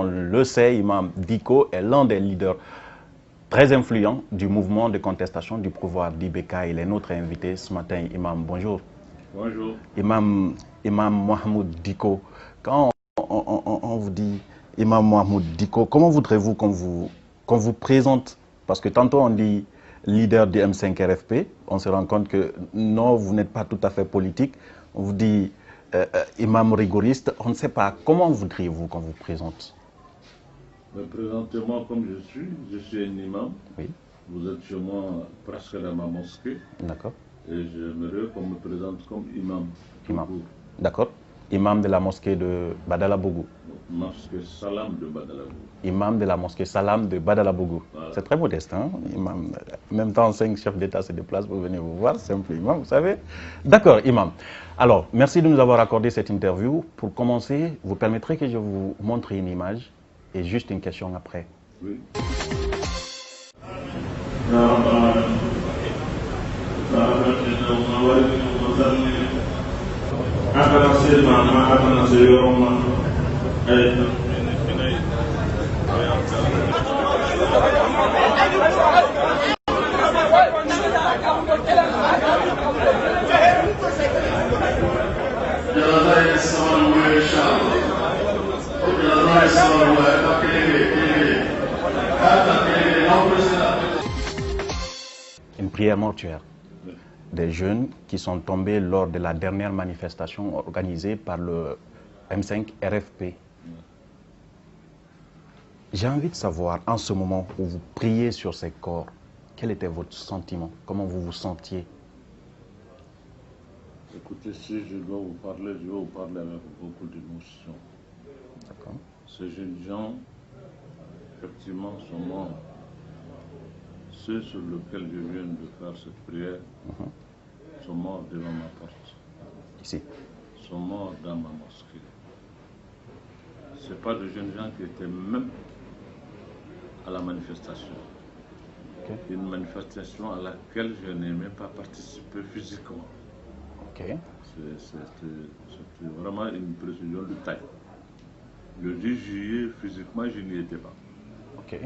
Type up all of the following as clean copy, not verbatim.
on le sait, Imam Dicko est l'un des leaders très influents du mouvement de contestation du pouvoir d'IBK. Il est notre invité ce matin. Imam, bonjour. Bonjour. Imam Mahmoud Dicko, quand on vous dit Imam Mahmoud Dicko, comment voudrez-vous qu'on vous présente? Parce que tantôt on dit leader du M5 RFP, on se rend compte que non, vous n'êtes pas tout à fait politique. On vous dit imam rigoriste, on ne sait pas. Comment voudriez-vous qu'on vous présente? Présentez-moi comme je suis un imam. Oui. Vous êtes chez moi presque dans ma mosquée. D'accord. Et j'aimerais qu'on me présente comme imam. Imam. D'accord. Imam de la mosquée de Badalabougou. Mosquée Salam de Badalabougou. Imam de la mosquée Salam de Badalabougou. Voilà. C'est très modeste, hein, imam. En même temps, 5 chefs d'État se déplacent pour venir vous voir, simple imam, vous savez. D'accord, imam. Alors, merci de nous avoir accordé cette interview. Pour commencer, vous permettrez que je vous montre une image et juste une question après. Oui. Une prière mortuaire des jeunes qui sont tombés lors de la dernière manifestation organisée par le M5 RFP. J'ai envie de savoir, en ce moment où vous priez sur ces corps, quel était votre sentiment? Comment vous vous sentiez? Écoutez, si je dois vous parler, je vais vous parler avec beaucoup d'émotion. D'accord. Ces jeunes gens, effectivement, sont morts. Ceux sur lesquels je viens de faire cette prière sont morts devant ma porte. Ici. Sont morts dans ma mosquée. Ce n'est pas de jeunes gens qui étaient même à la manifestation. Okay. Une manifestation à laquelle je n'ai même pas participé physiquement. Okay. C'était vraiment une précision de taille. Le 10 juillet, physiquement, je n'y étais pas. Okay.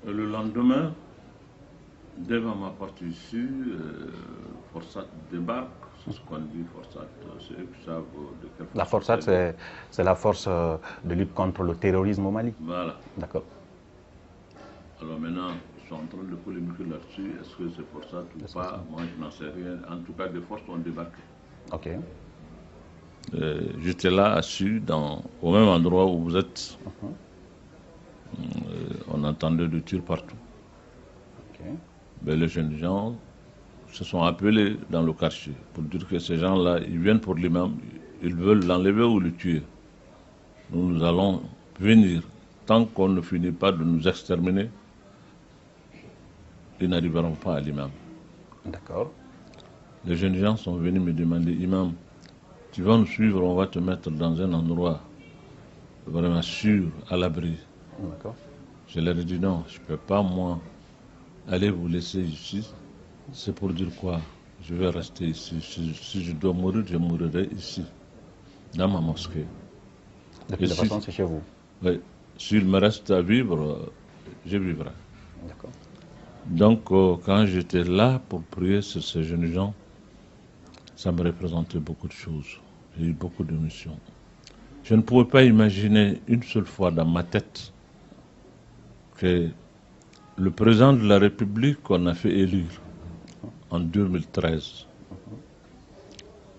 Et le lendemain, devant ma porte ici, Forsat débarque. C'est ce qu'on dit, Forsat, c'est eux qui savent de quelle force. La Forsat, c'est la force de lutte contre le terrorisme au Mali. Voilà. D'accord. Alors maintenant, ils sont en train de polémiquer là-dessus. Est-ce que c'est Forsat ou pas? Moi, je n'en sais rien. En tout cas, des forces ont débarqué. Ok. J'étais là, assis, au même endroit où vous êtes. On entendait des tirs partout. Okay. Mais les jeunes gens se sont appelés dans le quartier pour dire que ces gens-là, ils viennent pour l'imam, ils veulent l'enlever ou le tuer. Nous allons venir. Tant qu'on ne finit pas de nous exterminer, ils n'arriveront pas à l'imam. D'accord. Les jeunes gens sont venus me demander, imam, tu vas nous suivre, on va te mettre dans un endroit vraiment sûr, à l'abri. D'accord. Je leur ai dit non, je ne peux pas, moi, aller vous laisser ici. C'est pour dire quoi? Je vais rester ici. Si je dois mourir, je mourrai ici, dans ma mosquée. De toute façon, c'est chez vous? Oui. S'il me reste à vivre, je vivrai. D'accord. Donc, quand j'étais là pour prier sur ces jeunes gens, ça me représentait beaucoup de choses. J'ai eu beaucoup d'émotions. Je ne pouvais pas imaginer une seule fois dans ma tête que le président de la République qu'on a fait élire en 2013,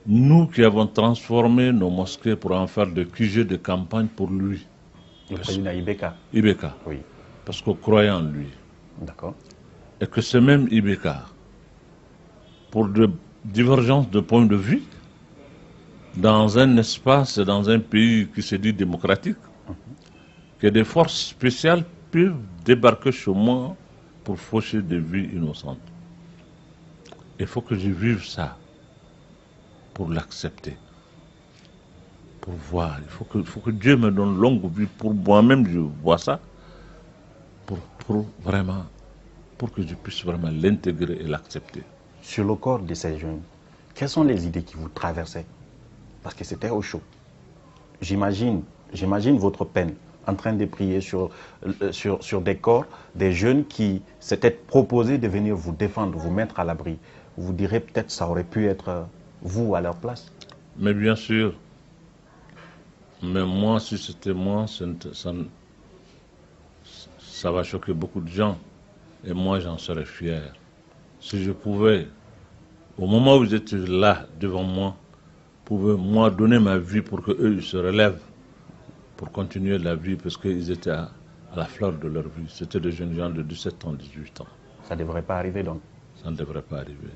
nous qui avons transformé nos mosquées pour en faire des QG de campagne pour lui. Le président IBK? IBK. Oui. Parce qu'on croyait en lui. D'accord. Et que ce même IBK, pour de divergences de point de vue, dans un espace, dans un pays qui se dit démocratique, que des forces spéciales peuvent débarquer chez moi pour faucher des vies innocentes. Il faut que je vive ça pour l'accepter, pour voir. Il faut que Dieu me donne longue vie pour moi-même, je vois ça, pour que je puisse vraiment l'intégrer et l'accepter. Sur le corps de ces jeunes, quelles sont les idées qui vous traversaient? Parce que c'était au chaud. J'imagine j'imagine votre peine en train de prier sur des corps, des jeunes qui s'étaient proposés de venir vous défendre, vous mettre à l'abri. Vous direz peut-être que ça aurait pu être vous à leur place. Mais bien sûr, mais moi, si c'était moi, ça va choquer beaucoup de gens. Et moi, j'en serais fier. Si je pouvais, au moment où vous étiez là, devant moi, pouvais moi donner ma vie pour qu'eux se relèvent, pour continuer la vie, parce qu'ils étaient à la fleur de leur vie. C'était des jeunes gens de 17 ans, 18 ans. Ça ne devrait pas arriver donc. Ça ne devrait pas arriver.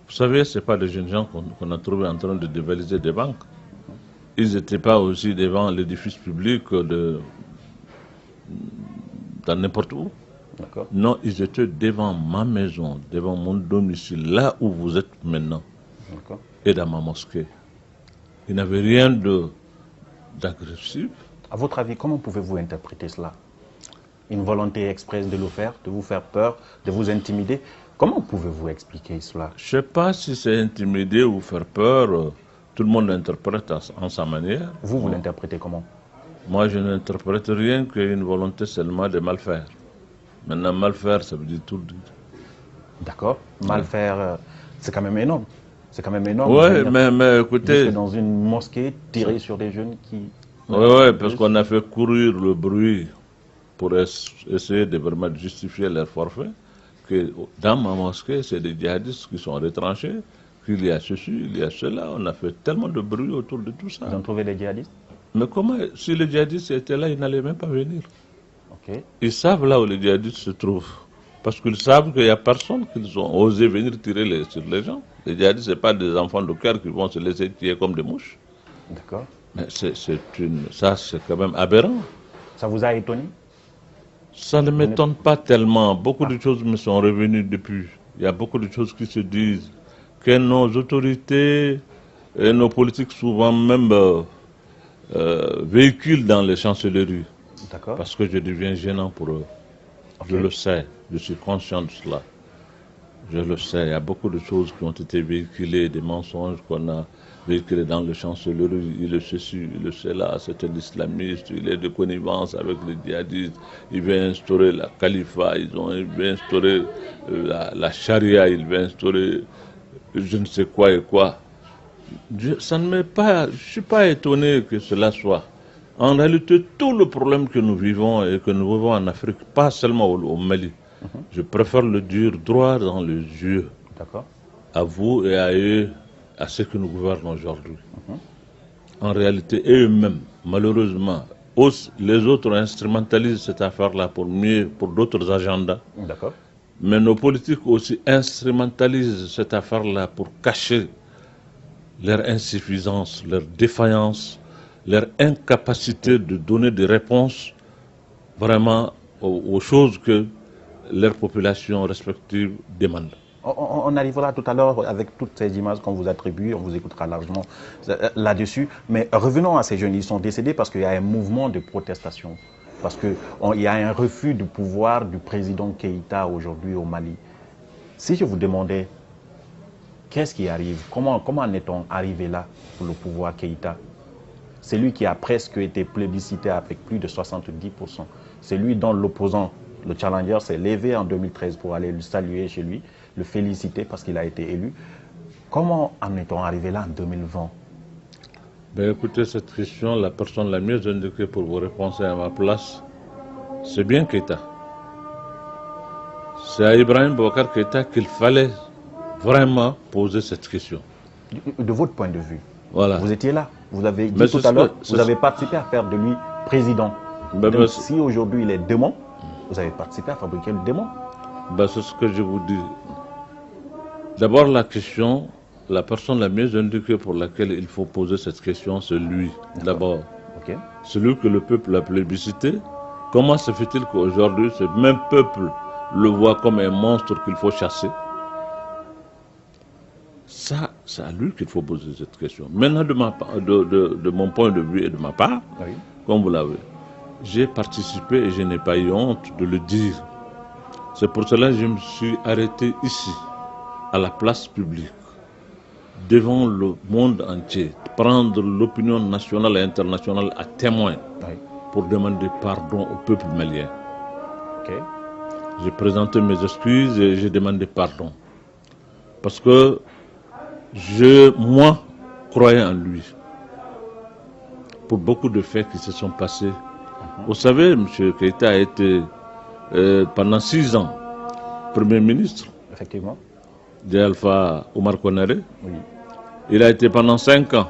Vous savez, ce n'est pas des jeunes gens qu'on a trouvés en train de dévaliser des banques. Ils n'étaient pas aussi devant l'édifice public dans n'importe où. Non, ils étaient devant ma maison, devant mon domicile, là où vous êtes maintenant, et dans ma mosquée. Ils n'avaient rien d'agressif. À votre avis, comment pouvez-vous interpréter cela? Une volonté expresse de le faire, de vous faire peur, de vous intimider? Comment pouvez-vous expliquer cela? Je ne sais pas si c'est intimider ou faire peur. Tout le monde l'interprète en sa manière. Vous l'interprétez comment? Moi, je n'interprète rien qu'une volonté seulement de mal faire. Maintenant, mal faire, ça veut dire tout dire. D'accord. Mal faire, c'est quand même énorme. C'est quand même énorme. Oui, mais écoutez... dans une mosquée, tirer sur des jeunes qui... Oui, parce qu'on a fait courir le bruit pour essayer de vraiment justifier leur forfait. Que dans ma mosquée, c'est des djihadistes qui sont retranchés, qu'il y a ceci, il y a cela. On a fait tellement de bruit autour de tout ça. Ils ont trouvé des djihadistes? Mais comment, si les djihadistes étaient là, ils n'allaient même pas venir. Okay. Ils savent là où les djihadistes se trouvent. Parce qu'ils savent qu'il n'y a personne qui ont osé venir tirer sur les gens. Les djihadistes, ce n'est pas des enfants de cœur qui vont se laisser tirer comme des mouches. D'accord. Mais ça, c'est quand même aberrant. Ça vous a étonné? Ça ne m'étonne pas tellement. Beaucoup de choses me sont revenues depuis. Il y a beaucoup de choses qui se disent. Que nos autorités et nos politiques souvent même véhiculent dans les chancelleries. Parce que je deviens gênant pour eux. Okay. Je le sais. Je suis conscient de cela. Je le sais. Il y a beaucoup de choses qui ont été véhiculées, des mensonges qu'on a véhiculés dans les chancelleries. Il est ceci, il est cela, c'est un islamiste, il est de connivence avec les djihadistes, il veut instaurer la califat, il veut instaurer la charia, il veut instaurer je ne sais quoi et quoi. Je ne suis pas étonné que cela soit. En réalité, tout le problème que nous vivons et que nous vivons en Afrique, pas seulement au Mali, je préfère le dire droit dans les yeux. À vous et à eux, à ceux que nous gouvernons aujourd'hui. En réalité, eux-mêmes, malheureusement, les autres instrumentalisent cette affaire-là pour d'autres agendas. Mais nos politiques aussi instrumentalisent cette affaire-là pour cacher leur insuffisance, leur défaillance, leur incapacité de donner des réponses vraiment aux choses que leurs populations respectives demandent. On arrivera tout à l'heure avec toutes ces images qu'on vous attribue, on vous écoutera largement là-dessus. Mais revenons à ces jeunes, ils sont décédés parce qu'il y a un mouvement de protestation. Parce qu'il y a un refus du pouvoir du président Keïta aujourd'hui au Mali. Si je vous demandais, qu'est-ce qui arrive? Comment en est-on arrivé là pour le pouvoir Keïta? C'est lui qui a presque été plébiscité avec plus de 70%. C'est lui dont l'opposant, le challenger, s'est levé en 2013 pour aller le saluer chez lui, le féliciter parce qu'il a été élu. Comment en est-on arrivé là en 2020? Ben écoutez, cette question, la personne la mieux indiquée pour vous répondre à ma place, c'est bien Keïta. C'est à Ibrahim Boubacar Keïta qu'il fallait vraiment poser cette question. De votre point de vue, voilà. Vous étiez là. Vous avez dit tout à l'heure, vous avez participé à faire de lui président. Donc, si aujourd'hui il est démon, vous avez participé à fabriquer le démon. Ben, c'est ce que je vous dis. D'abord, la question, la personne la mieux indiquée pour laquelle il faut poser cette question, c'est lui, d'abord. Celui que le peuple a plébiscité. Comment se fait-il qu'aujourd'hui, ce même peuple le voit comme un monstre qu'il faut chasser? Ça, c'est à lui qu'il faut poser cette question. Maintenant, de mon point de vue et de ma part, comme vous l'avez, j'ai participé et je n'ai pas eu honte de le dire. C'est pour cela que je me suis arrêté ici, à la place publique. devant le monde entier, prendre l'opinion nationale et internationale à témoin pour demander pardon au peuple malien. J'ai présenté mes excuses et j'ai demandé pardon. Parce que moi, croyais en lui. Pour beaucoup de faits qui se sont passés. Vous savez, M. Keïta a été pendant 6 ans Premier ministre. Effectivement. d'Alpha Omar Konaré. Oui. Il a été pendant 5 ans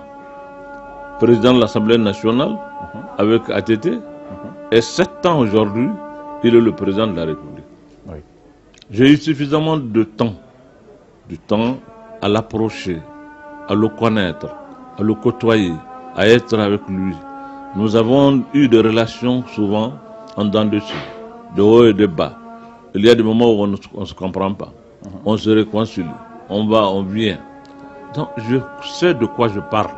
président de l'Assemblée nationale avec ATT. Et 7 ans aujourd'hui, il est le président de la République. Oui. J'ai eu suffisamment de temps à l'approcher, à le connaître, à le côtoyer, à être avec lui. Nous avons eu des relations souvent en dents dessus, de haut et de bas. Il y a des moments où on ne se comprend pas. On se réconcilie, on va, on vient. Donc je sais de quoi je parle.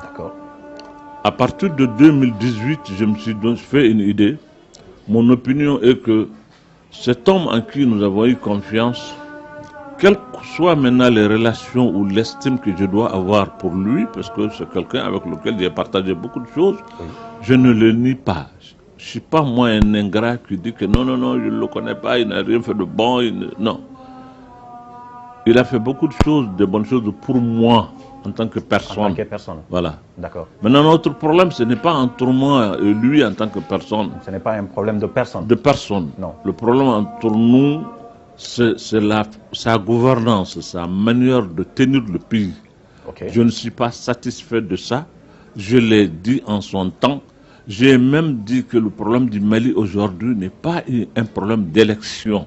D'accord. À partir de 2018, je me suis fait une idée. Mon opinion est que cet homme en qui nous avons eu confiance, quelles que soient maintenant les relations ou l'estime que je dois avoir pour lui, parce que c'est quelqu'un avec lequel j'ai partagé beaucoup de choses, oui. Je ne le nie pas. Je ne suis pas moi un ingrat qui dit que non, je ne le connais pas, il n'a rien fait de bon. Non. Il a fait beaucoup de choses, de bonnes choses pour moi, en tant que personne. En tant que personne. Voilà. D'accord. Maintenant, notre problème, ce n'est pas entre moi et lui en tant que personne. Ce n'est pas un problème de personne. De personne. Non. Le problème entre nous, c'est sa gouvernance, sa manière de tenir le pays. Okay. Je ne suis pas satisfait de ça. Je l'ai dit en son temps. J'ai même dit que le problème du Mali aujourd'hui n'est pas un problème d'élection.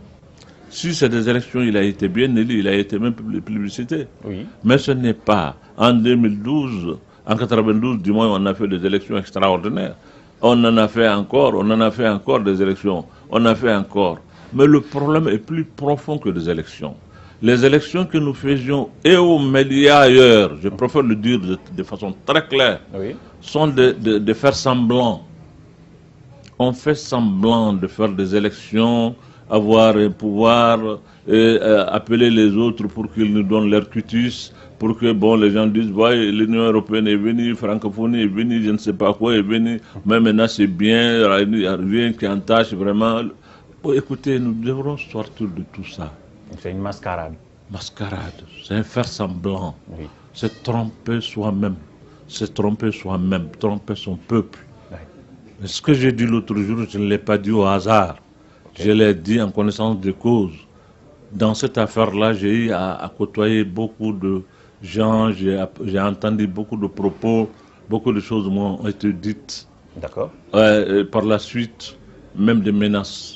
Si c'est des élections, il a été bien élu, il a été même publicité. Oui. Mais ce n'est pas. En 2012, en 92, du moins, on a fait des élections extraordinaires. On en a fait encore des élections. On a fait encore. Mais le problème est plus profond que les élections. Les élections que nous faisions, et au Mali et ailleurs, je préfère le dire de façon très claire, oui. Sont de faire semblant. On fait semblant de faire des élections, avoir un pouvoir, appeler les autres pour qu'ils nous donnent leur cutus, pour que les gens disent, ouais, l'Union européenne est venue, francophonie est venue, je ne sais pas quoi est venue, mais maintenant c'est bien, il n'y a rien qui entache vraiment. Écoutez, nous devrons sortir de tout ça. C'est une mascarade. Mascarade, c'est un faire semblant, oui. C'est tromper soi-même, tromper son peuple. Oui. Mais ce que j'ai dit l'autre jour, je ne l'ai pas dit au hasard. Okay. Je l'ai dit en connaissance de cause. Dans cette affaire-là, j'ai eu à côtoyer beaucoup de gens, j'ai entendu beaucoup de propos, beaucoup de choses m'ont été dites. D'accord. Par la suite, même des menaces.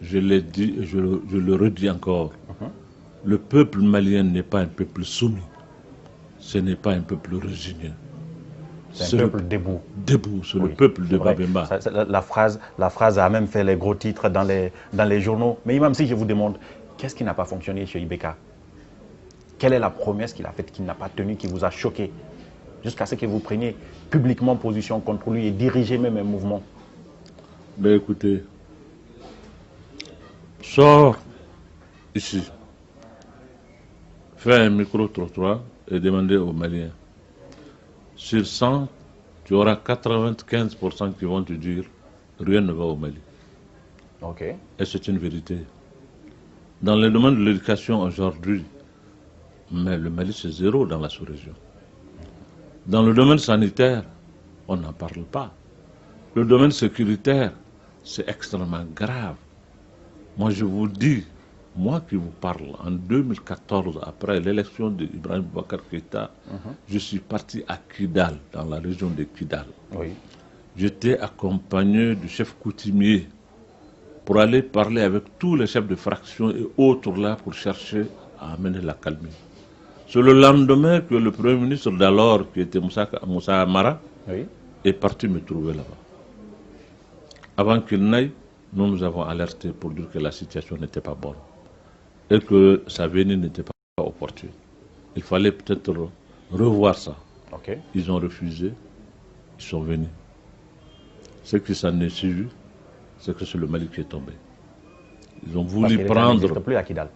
Je l'ai dit et je le redis encore. Le peuple malien n'est pas un peuple soumis. Ce n'est pas un peuple résigné. C'est un peuple debout. Debout, c'est oui, le peuple de Babemba. La phrase a même fait les gros titres dans les journaux. Mais même si je vous demande, qu'est-ce qui n'a pas fonctionné chez Ibeka? Quelle est la promesse qu'il a faite, qu'il n'a pas tenue, qui vous a choqué, jusqu'à ce que vous preniez publiquement position contre lui et dirigez même un mouvement? Ben écoutez, sors ici, fais un micro-trottoir et demandez aux Maliens. Sur 100, tu auras 95% qui vont te dire rien ne va au Mali. Okay. Et c'est une vérité. Dans le domaine de l'éducation aujourd'hui, mais le Mali c'est zéro dans la sous-région. Dans le domaine sanitaire, on n'en parle pas. Le domaine sécuritaire, c'est extrêmement grave. Moi je vous dis, moi qui vous parle, en 2014, après l'élection d'Ibrahim Boubacar Keïta, je suis parti à Kidal, dans la région de Kidal. Oui. J'étais accompagné du chef coutumier pour aller parler avec tous les chefs de fraction et autres là pour chercher à amener la calmie. C'est le lendemain que le Premier ministre d'alors, qui était Moussa Amara, oui. Est parti me trouver là-bas. Avant qu'il n'aille, nous avons alerté pour dire que la situation n'était pas bonne et que sa venue n'était pas opportune. Il fallait peut-être revoir ça. Okay. Ils ont refusé, ils sont venus. Ce qui s'en est suivi, c'est que c'est le Mali qui est tombé. Ils ont voulu prendre... Plus à Kidal.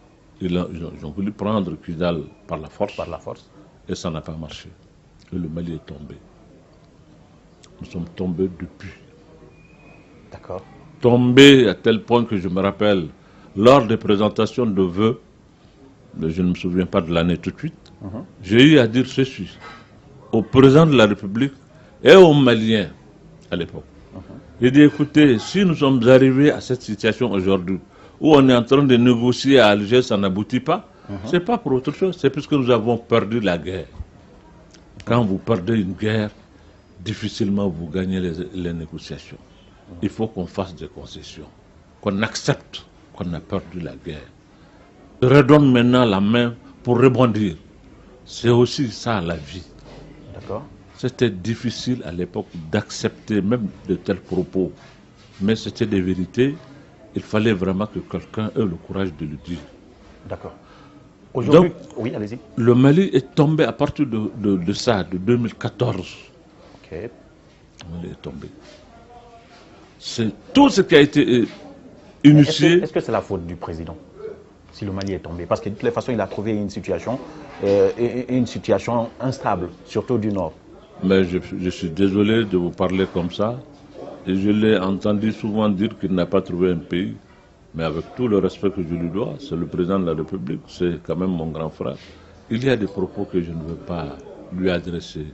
Ils ont voulu prendre Kidal par la force. Par la force. Et ça n'a pas marché. Et le Mali est tombé. Nous sommes tombés depuis. D'accord. Tombés à tel point que je me rappelle, lors des présentations de vœux, mais je ne me souviens pas de l'année tout de suite, j'ai eu à dire ceci au président de la République et aux Maliens à l'époque. J'ai dit, écoutez, si nous sommes arrivés à cette situation aujourd'hui, où on est en train de négocier à Alger, ça n'aboutit pas, c'est pas pour autre chose, c'est parce que nous avons perdu la guerre. Quand vous perdez une guerre, difficilement vous gagnez les négociations. Il faut qu'on fasse des concessions, qu'on accepte qu'on a perdu la guerre. Je redonne maintenant la main pour rebondir. C'est aussi ça la vie. D'accord. C'était difficile à l'époque d'accepter même de tels propos, mais c'était des vérités. Il fallait vraiment que quelqu'un ait le courage de le dire. D'accord. Aujourd'hui, Donc, oui, allez-y. le Mali est tombé à partir de ça, de 2014. Ok. Le Mali est tombé. C'est tout ce qui a été initié. Est-ce que c'est la faute du président si le Mali est tombé? Parce que de toutes les façons, il a trouvé une situation instable, surtout du Nord. Mais je suis désolé de vous parler comme ça. Et je l'ai entendu souvent dire qu'il n'a pas trouvé un pays. Mais avec tout le respect que je lui dois, c'est le président de la République, c'est quand même mon grand frère. Il y a des propos que je ne veux pas lui adresser.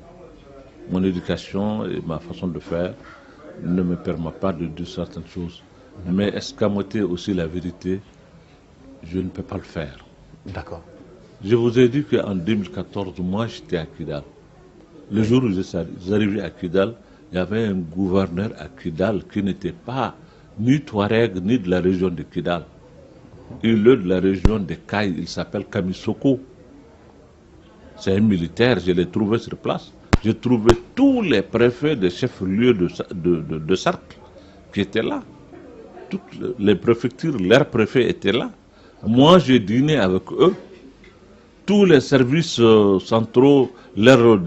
Mon éducation et ma façon de faire ne me permettent pas de dire certaines choses. Mais escamoter aussi la vérité, je ne peux pas le faire. D'accord. Je vous ai dit qu'en 2014, moi j'étais à Kidal. Le jour où j'arrivais à Kidal, il y avait un gouverneur à Kidal qui n'était pas ni Touareg, ni de la région de Kidal. Il est de la région de Kaï, il s'appelle Kamisoko. C'est un militaire, je l'ai trouvé sur place. J'ai trouvé tous les préfets des chefs-lieux de cercle qui étaient là. Toutes les préfectures, leurs préfets étaient là. Moi, j'ai dîné avec eux. Tous les services centraux, leurs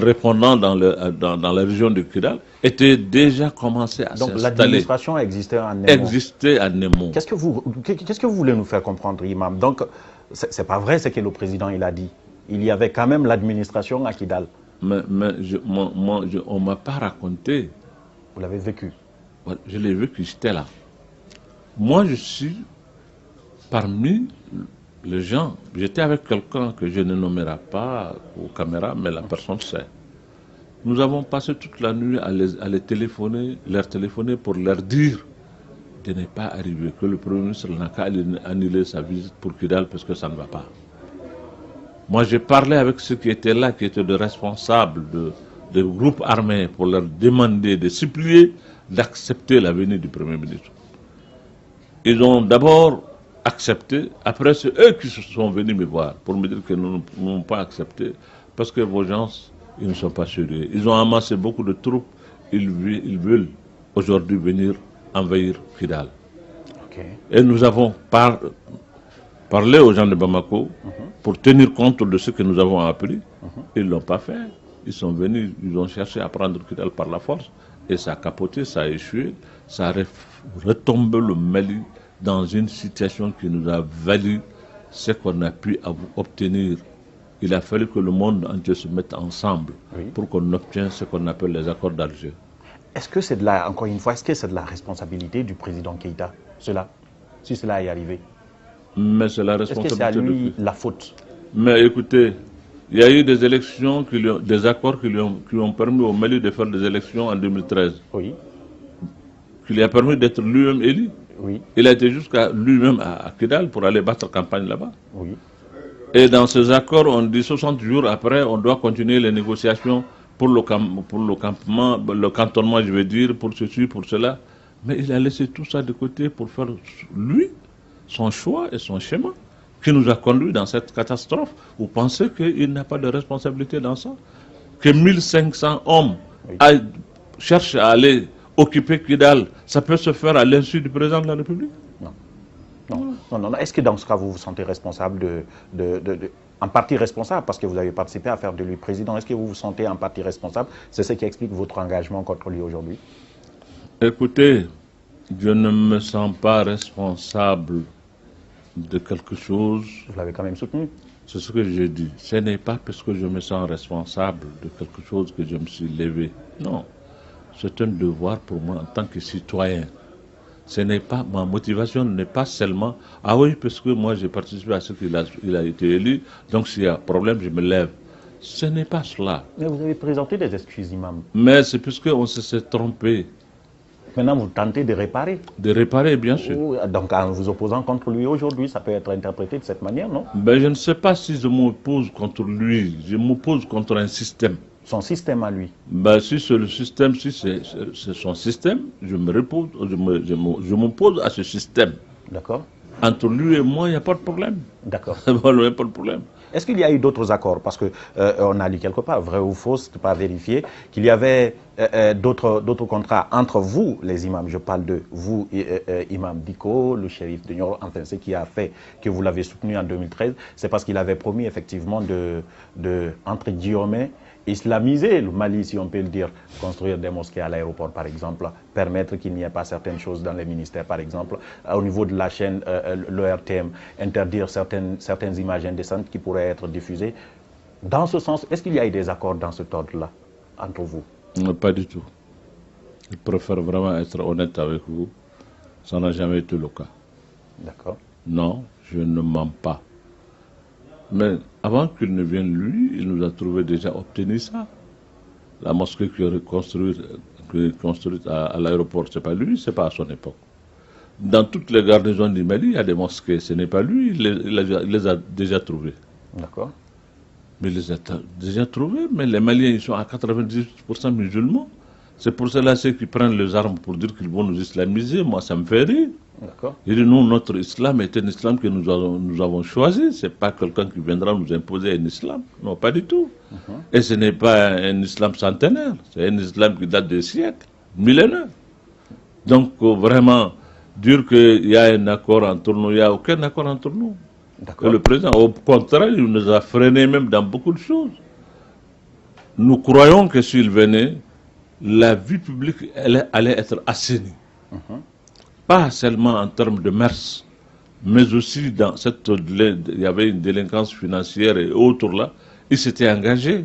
répondants dans la région de Kidal étaient déjà commencés à s'installer. Donc l'administration existait à Nemo. Existait à Nemo. Qu'est-ce que vous voulez nous faire comprendre, Imam? Donc, c'est pas vrai ce que le président il a dit. Il y avait quand même l'administration à Kidal. Mais on ne m'a pas raconté. Vous l'avez vécu? Je l'ai vécu, j'étais là. Moi, je suis parmi les gens. J'étais avec quelqu'un que je ne nommerai pas aux caméras, mais la personne sait. Nous avons passé toute la nuit à les téléphoner, leur téléphoner pour leur dire de ne pas arriver, que le Premier ministre n'a qu'à annuler sa visite pour Kidal parce que ça ne va pas. Moi, j'ai parlé avec ceux qui étaient là, qui étaient des responsables de groupes armés, pour leur demander, de supplier d'accepter la venue du Premier ministre. Ils ont d'abord accepté, après c'est eux qui sont venus me voir pour me dire que nous n'avons pas accepté parce que vos gens, ils ne sont pas sérieux. Ils ont amassé beaucoup de troupes, ils veulent aujourd'hui venir envahir Kidal. Okay. Et nous avons parlé aux gens de Bamako pour tenir compte de ce que nous avons appris. Ils ne l'ont pas fait. Ils sont venus, ils ont cherché à prendre Kidal par la force et ça a capoté, ça a échoué, ça a retombé le Mali dans une situation qui nous a valu ce qu'on a pu obtenir. Il a fallu que le monde entier se mette ensemble pour qu'on obtienne ce qu'on appelle les accords d'Alger. Est-ce que c'est encore une fois, est-ce que c'est de la responsabilité du président Keïta, si cela est arrivé? Mais c'est la responsabilité. Est-ce que c'est à lui la faute? Mais écoutez, il y a eu des élections, des accords qui ont permis au Mali de faire des élections en 2013. Oui. Qui lui a permis d'être lui-même élu. Oui. Il a été jusqu'à lui-même à Kidal pour aller battre campagne là-bas. Oui. Et dans ces accords, on dit 60 jours après, on doit continuer les négociations pour le campement, le cantonnement, je veux dire, pour ceci, pour cela. Mais il a laissé tout ça de côté pour faire, lui, son choix et son schéma, qui nous a conduits dans cette catastrophe. Vous pensez qu'il n'a pas de responsabilité dans ça? Que 1500 hommes cherchent à aller occuper Kidal, ça peut se faire à l'insu du président de la République? Non. Est-ce que dans ce cas, vous vous sentez responsable en partie responsable, parce que vous avez participé à faire de lui président, est-ce que vous vous sentez en partie responsable? C'est ce qui explique votre engagement contre lui aujourd'hui? Écoutez, Je ne me sens pas responsable de quelque chose. Vous l'avez quand même soutenu. C'est ce que j'ai dit. Ce n'est pas parce que je me sens responsable de quelque chose que je me suis levé. Non. C'est un devoir pour moi en tant que citoyen. Ce n'est pas, ma motivation n'est pas seulement, ah oui, parce que moi j'ai participé à ce qu'il a été élu, donc s'il y a un problème, je me lève. Ce n'est pas cela. Mais vous avez présenté des excuses, imam. Mais c'est puisqu'on s'est trompé. Maintenant, vous tentez de réparer. De réparer, bien sûr. Donc, en vous opposant contre lui aujourd'hui, ça peut être interprété de cette manière, non? Ben, je ne sais pas si je m'oppose contre lui. Je m'oppose contre un système. Son système à lui. Ben, si c'est le système, si c'est son système, je m'oppose à ce système. D'accord. Entre lui et moi, il n'y a pas de problème. D'accord. Il n'y a pas de problème. Est-ce qu'il y a eu d'autres accords? Parce que on a lu quelque part, vrai ou faux, c'est pas vérifié, qu'il y avait d'autres contrats entre vous, les imams. Je parle de vous, imam Diko, le shérif de Nioro, enfin, ce qui a fait que vous l'avez soutenu en 2013, c'est parce qu'il avait promis effectivement entre guillemets, islamiser le Mali, si on peut le dire, construire des mosquées à l'aéroport, par exemple, permettre qu'il n'y ait pas certaines choses dans les ministères, par exemple, au niveau de la chaîne, l'ORTM, interdire certaines images indécentes qui pourraient être diffusées. Dans ce sens, est-ce qu'il y a eu des accords dans cet ordre-là, entre vous? Non, pas du tout. Je préfère vraiment être honnête avec vous. Ça n'a jamais été le cas. D'accord. Non, je ne mens pas. Mais avant qu'il ne vienne lui, il nous a trouvé déjà obtenu ça. La mosquée qui est construite à l'aéroport, ce n'est pas lui, ce n'est pas à son époque. Dans toutes les garnisons du Mali, il y a des mosquées. Ce n'est pas lui, il les a déjà trouvées. D'accord. Mais il les a déjà trouvées, mais les Maliens, ils sont à 98% musulmans. C'est pour cela ceux qui prennent les armes pour dire qu'ils vont nous islamiser. Moi, ça me fait rire. D'accord. Et nous, notre islam est un islam que nous avons choisi. Ce n'est pas quelqu'un qui viendra nous imposer un islam. Non, pas du tout. Et ce n'est pas un islam centenaire. C'est un islam qui date des siècles, millénaires. Donc, vraiment, dire qu'il y a un accord entre nous, il n'y a aucun accord entre nous. Et le président, au contraire, il nous a freinés même dans beaucoup de choses. Nous croyons que s'il venait, la vie publique allait être assainie. Pas seulement en termes de mœurs, mais aussi dans il y avait une délinquance financière et autres là. Il s'était engagé.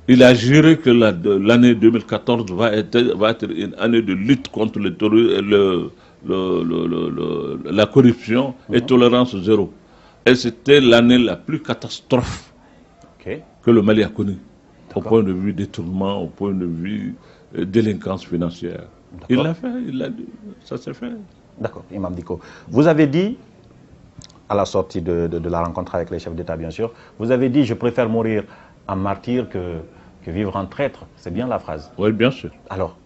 Il a juré que l'année 2014 va être une année de lutte contre la corruption et tolérance zéro. Et c'était l'année la plus catastrophe que le Mali a connue, au point de vue détournement, au point de vue délinquance financière. Il l'a fait, ça s'est fait. D'accord, Imam Diko. Vous avez dit, à la sortie de la rencontre avec les chefs d'État, bien sûr, vous avez dit « je préfère mourir en martyr que vivre en traître ». C'est bien la phrase. Oui, bien sûr. Alors,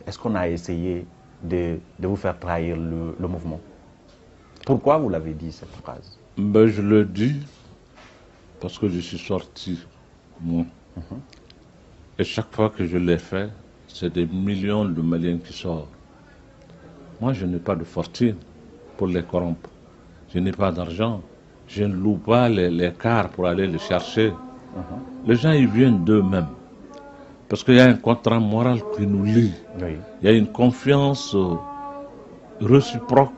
est-ce qu'on a essayé de vous faire trahir le mouvement? Pourquoi vous l'avez dit, cette phrase? Ben, je le dis parce que je suis sorti, moi. Et chaque fois que je l'ai fait, c'est des millions de Maliens qui sortent. Moi, je n'ai pas de fortune pour les corrompre. Je n'ai pas d'argent. Je ne loue pas les cars pour aller les chercher. Les gens, ils viennent d'eux-mêmes. Parce qu'il y a un contrat moral qui nous lie. Oui. Il y a une confiance réciproque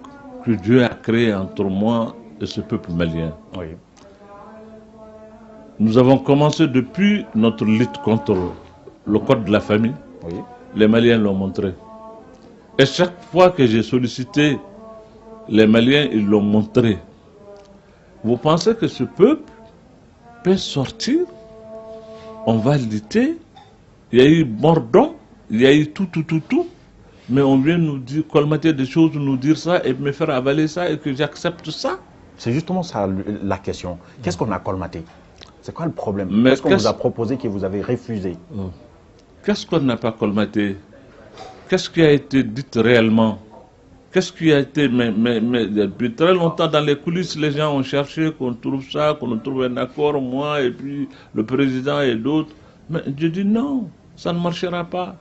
que Dieu a créée entre moi et ce peuple malien. Oui. Nous avons commencé depuis notre lutte contre le code de la famille. Oui. Les Maliens l'ont montré. Et chaque fois que j'ai sollicité, les Maliens, ils l'ont montré. Vous pensez que ce peuple peut sortir? On va lutter. Il y a eu mordant, il y a eu tout. Mais on vient nous dire, colmater des choses, nous dire ça et me faire avaler ça et que j'accepte ça. C'est justement ça la question. Qu'est-ce qu'on a colmaté? C'est quoi le problème? Qu'est-ce qu'on vous a proposé que vous avez refusé? Qu'est-ce qu'on n'a pas colmaté? Qu'est-ce qui a été dit réellement? Qu'est-ce qui a été... Mais depuis très longtemps, dans les coulisses, les gens ont cherché qu'on trouve ça, qu'on trouve un accord, moi et puis le président et d'autres. Mais je dis non, ça ne marchera pas.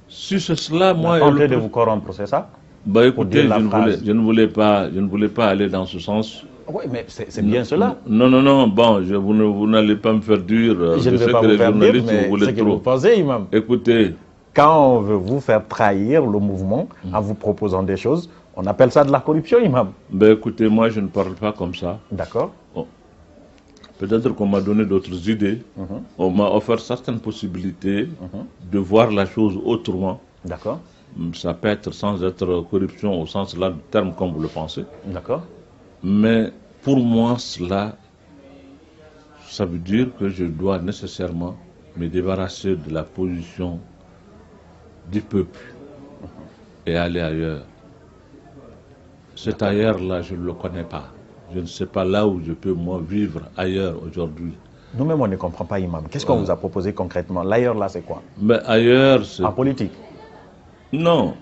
Si c'est cela, moi... En train de vous corrompre, c'est ça? Bah écoutez, je ne voulais pas aller dans ce sens. Oui, mais c'est bien cela. Non, bon, vous n'allez pas me faire dire. Je ne vais pas vous faire dire, mais c'est ce que vous pensez, imam. Écoutez, quand on veut vous faire trahir le mouvement en vous proposant des choses, on appelle ça de la corruption, imam. Ben écoutez, moi je ne parle pas comme ça. D'accord. Bon. Peut-être qu'on m'a donné d'autres idées. On m'a offert certaines possibilités de voir la chose autrement. D'accord. Ça peut être sans être corruption au sens là du terme comme vous le pensez. D'accord. Mais pour moi, cela, ça veut dire que je dois nécessairement me débarrasser de la position du peuple et aller ailleurs. Cet ailleurs-là, je ne le connais pas. Je ne sais pas là où je peux, moi, vivre ailleurs aujourd'hui. Nous-mêmes, on ne comprend pas, imam. Qu'est-ce qu'on vous a proposé concrètement? L'ailleurs, là, c'est quoi? Mais ailleurs, c'est... En politique? Non.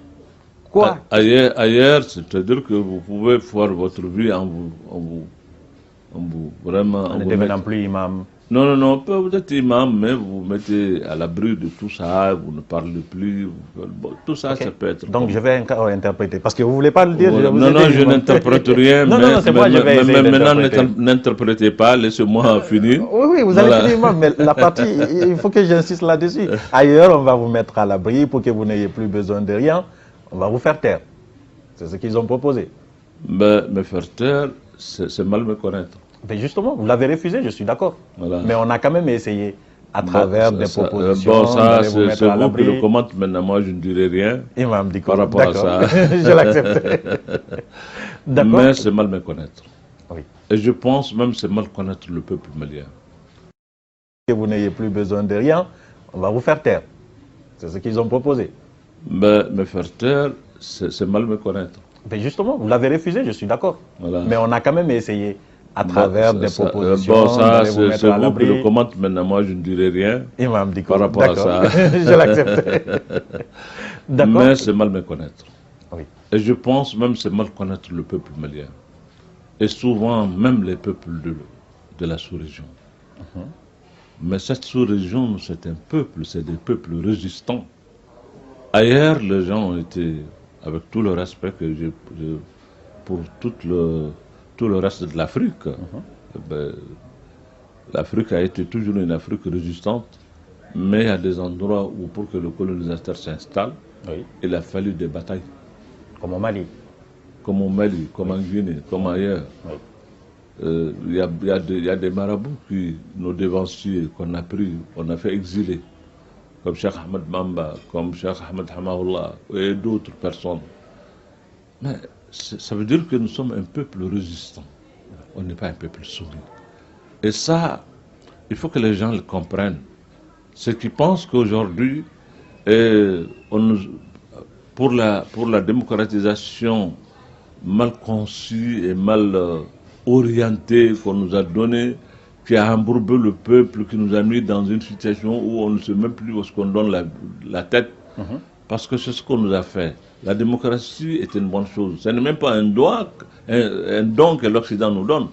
Quoi? Ailleurs, c'est-à-dire que vous pouvez faire votre vie en vous vraiment... En ne devenant plus imam. Non, vous êtes imam, mais vous vous mettez à l'abri de tout ça, vous ne parlez plus, bon, tout ça, ça peut être... Donc je vais encore interpréter, parce que vous ne voulez pas le dire, voilà. Non, je n'interprète rien, non, c'est moi, je vais essayer d'interpréter. Maintenant, n'interprétez pas, laissez-moi finir. Oui, vous allez finir, imam, mais la partie, il faut que j'insiste là-dessus. Ailleurs, on va vous mettre à l'abri pour que vous n'ayez plus besoin de rien, on va vous faire taire. C'est ce qu'ils ont proposé. Mais me faire taire, c'est mal me connaître. Mais justement, vous l'avez refusé, je suis d'accord. Voilà. Mais on a quand même essayé, à travers des propositions. Bon, ça, c'est vous qui le commente maintenant, moi je ne dirai rien Imam Dicko, par rapport à ça. Je l'accepte. Mais c'est mal me connaître. Oui. Et je pense même que c'est mal connaître le peuple malien. Que vous n'ayez plus besoin de rien, on va vous faire taire. C'est ce qu'ils ont proposé. Mais me faire taire, c'est mal me connaître. Mais justement, vous l'avez refusé, je suis d'accord. Voilà. Mais on a quand même essayé, à travers des propositions. Bon, ça, c'est vous qui le commente maintenant, moi je ne dirai rien Imam Dicko, par rapport à ça. Je l'accepte. Mais c'est mal me connaître. Oui. Et je pense même que c'est mal connaître le peuple malien. Et souvent, même les peuples de la sous-région. Mais cette sous-région, c'est un peuple, c'est des peuples résistants. Ailleurs, les gens ont été, avec tout le respect que j'ai pour tout le reste de l'Afrique, l'Afrique a été toujours une Afrique résistante, mais il y a des endroits où, pour que le colonisateur s'installe, il a fallu des batailles. Comme au Mali. Comme au Mali, comme en Guinée, comme ailleurs. Il y a des marabouts qui, nos devanciers, qu'on a pris, on a fait exiler, comme Cheikh Ahmed Mamba, comme Cheikh Ahmed Hamaoullah et d'autres personnes. Mais ça veut dire que nous sommes un peuple résistant. On n'est pas un peuple soumis. Et ça, il faut que les gens le comprennent. Ceux qui pensent qu'aujourd'hui, pour la démocratisation mal conçue et mal orientée qu'on nous a donnée, qui a embourbé le peuple, qui nous a mis dans une situation où on ne sait même plus où est-ce qu'on donne la tête, parce que c'est ce qu'on nous a fait. La démocratie est une bonne chose. Ce n'est même pas un don que l'Occident nous donne.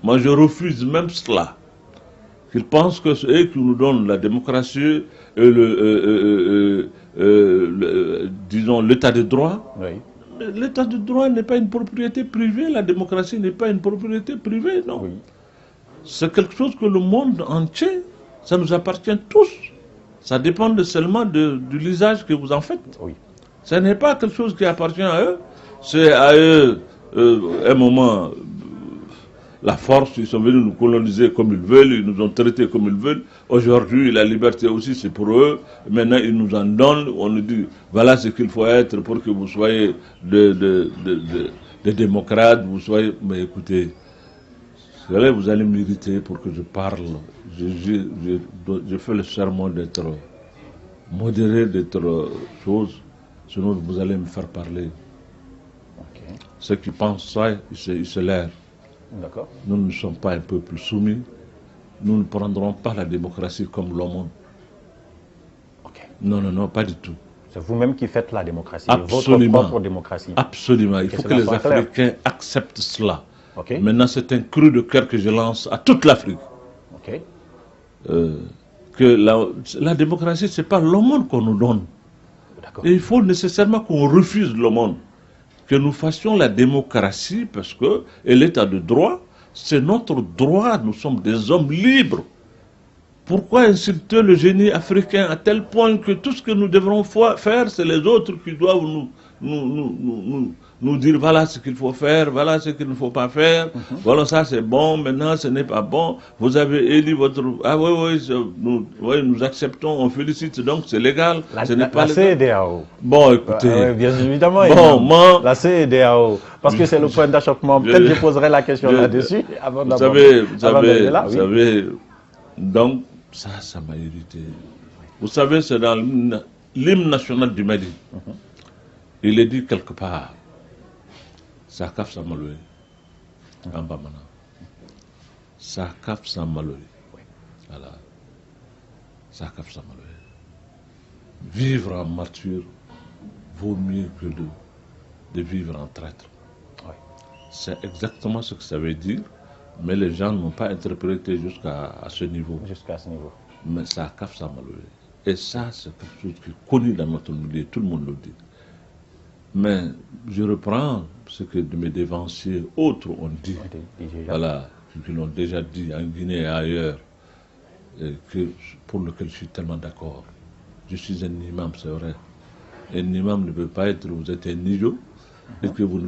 Moi, je refuse même cela. Qu'ils pensent que c'est eux qui nous donnent la démocratie et disons, l'état de droit. L'état de droit n'est pas une propriété privée, la démocratie n'est pas une propriété privée, non. C'est quelque chose que le monde entier, ça nous appartient tous. Ça dépend seulement de l'usage que vous en faites. Ce n'est pas quelque chose qui appartient à eux. C'est à eux, un moment, la force, ils sont venus nous coloniser comme ils veulent, ils nous ont traités comme ils veulent. Aujourd'hui, la liberté aussi, c'est pour eux. Maintenant, ils nous en donnent. On nous dit, voilà ce qu'il faut être pour que vous soyez des démocrates, vous soyez... Mais écoutez, vous allez m'irriter pour que je parle. Je fais le serment d'être modéré, d'être chose. Sinon, vous allez me faire parler. Ceux qui pensent ça, ils se l'airent. Nous ne sommes pas un peuple soumis. Nous ne prendrons pas la démocratie comme l'aumône. Non, pas du tout. C'est vous-même qui faites la démocratie, Absolument. votre propre démocratie. Absolument. Il faut que les Africains acceptent cela. Maintenant, c'est un cri de cœur que je lance à toute l'Afrique. Que la démocratie, ce n'est pas l'aumône qu'on nous donne. Et il faut nécessairement qu'on refuse l'aumône. Que nous fassions la démocratie parce que l'état de droit, c'est notre droit. Nous sommes des hommes libres. Pourquoi insulter le génie africain à tel point que tout ce que nous devrons faire, c'est les autres qui doivent nous dire voilà ce qu'il faut faire, voilà ce qu'il ne faut pas faire, voilà ça c'est bon, maintenant ce n'est pas bon, vous avez élu votre... Ah oui, oui, nous acceptons, on félicite, donc c'est légal, ce n'est pas légal. CEDEAO. Bon, écoutez... bien évidemment, bon, moi, la CEDEAO, parce que c'est le point d'achoppement, peut-être je poserai la question là-dessus, avant vous savez, donc, ça m'a irrité. Vous savez, c'est dans l'hymne national du Mali. Il est dit quelque part, Sakaf Samaloé, en Bamana. Sakaf Samaloé. Voilà. Sakaf Samaloé. Vivre en martyr vaut mieux que de vivre en traître. C'est exactement ce que ça veut dire. Mais les gens n'ont pas interprété jusqu'à ce niveau. Jusqu'à ce niveau. Mais ça a cap ça malheureux. Et ça, c'est quelque chose qui est connu dans notre milieu, tout le monde le dit. Mais je reprends ce que mes dévanciers autres ont dit. Voilà, qui l'ont déjà dit en Guinée et ailleurs, et pour lequel je suis tellement d'accord. Je suis un imam, c'est vrai. Un imam ne peut pas être, vous êtes un idiot, et que vous ne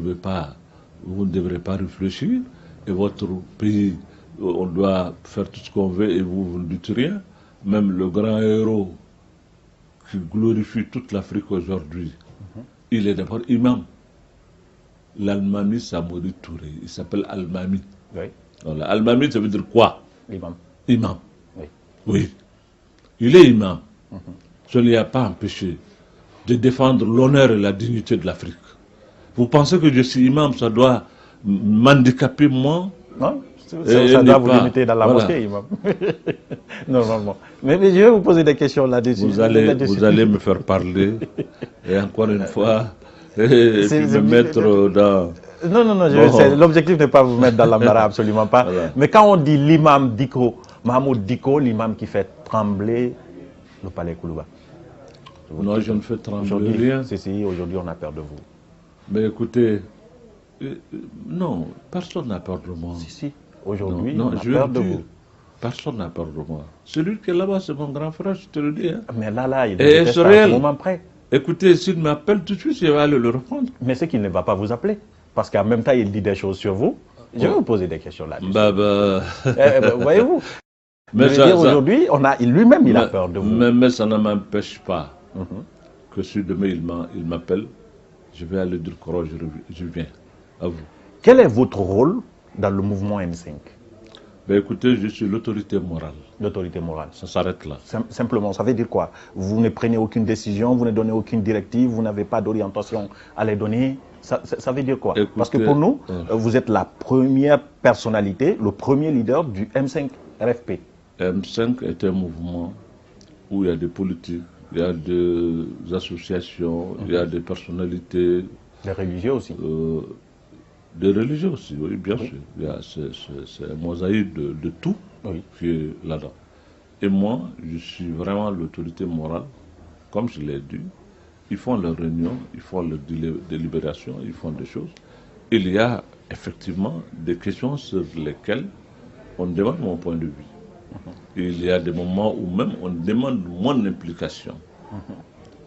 devrez pas réfléchir. Et votre pays, on doit faire tout ce qu'on veut et vous ne dites rien. Même le grand héros qui glorifie toute l'Afrique aujourd'hui, il est d'abord imam. L'Almami Samori Touré, il s'appelle Almami. Oui. Voilà. Almami, ça veut dire quoi? Imam. Imam. Oui. Oui. Il est imam. Ça ne lui a pas empêché de défendre l'honneur et la dignité de l'Afrique. Vous pensez que je suis imam, ça doit m'handicaper moi? Non, ça doit vous limiter dans la mosquée, imam. Normalement. Mais je vais vous poser des questions là-dessus. Vous allez me faire parler, et encore une fois, et puis me mettre dans... Non, l'objectif n'est pas vous mettre dans l'embarras, absolument pas. Voilà. Mais quand on dit l'imam Diko, Mahmoud Diko, l'imam qui fait trembler le palais Koulouba. Non, je ne fais trembler rien. Si, aujourd'hui on a peur de vous. Mais écoutez, non, personne n'a peur de moi. Si, aujourd'hui on a peur de vous. Personne n'a peur de moi. Celui qui est là-bas, c'est mon grand frère, je te le dis. Hein. Mais là, il est à ce moment près. Écoutez, s'il m'appelle tout de suite, je vais aller le reprendre. Mais c'est qu'il ne va pas vous appeler. Parce qu'en même temps, il dit des choses sur vous. Je vais vous poser des questions là-dessus. Voyez-vous. Mais aujourd'hui, lui-même, il a peur de vous. Mais ça ne m'empêche pas que si demain il m'appelle, je vais aller dire que je viens à vous. Quel est votre rôle dans le mouvement M5? Ben écoutez, je suis l'autorité morale. L'autorité morale. Ça s'arrête là. Simplement, ça veut dire quoi? Vous ne prenez aucune décision, vous ne donnez aucune directive, vous n'avez pas d'orientation à les donner. Ça veut dire quoi? Écoutez, parce que pour nous, vous êtes la première personnalité, le premier leader du M5 RFP. M5 est un mouvement où il y a des politiques, il y a des associations, il y a des personnalités. Des religieux aussi. Des religieux aussi, oui, bien sûr. C'est un mosaïque de tout qui est là-dedans. Et moi, je suis vraiment l'autorité morale, comme je l'ai dit. Ils font leurs réunions, ils font leurs délibérations, ils font des choses. Il y a effectivement des questions sur lesquelles on demande mon point de vue. Il y a des moments où même on demande mon implication.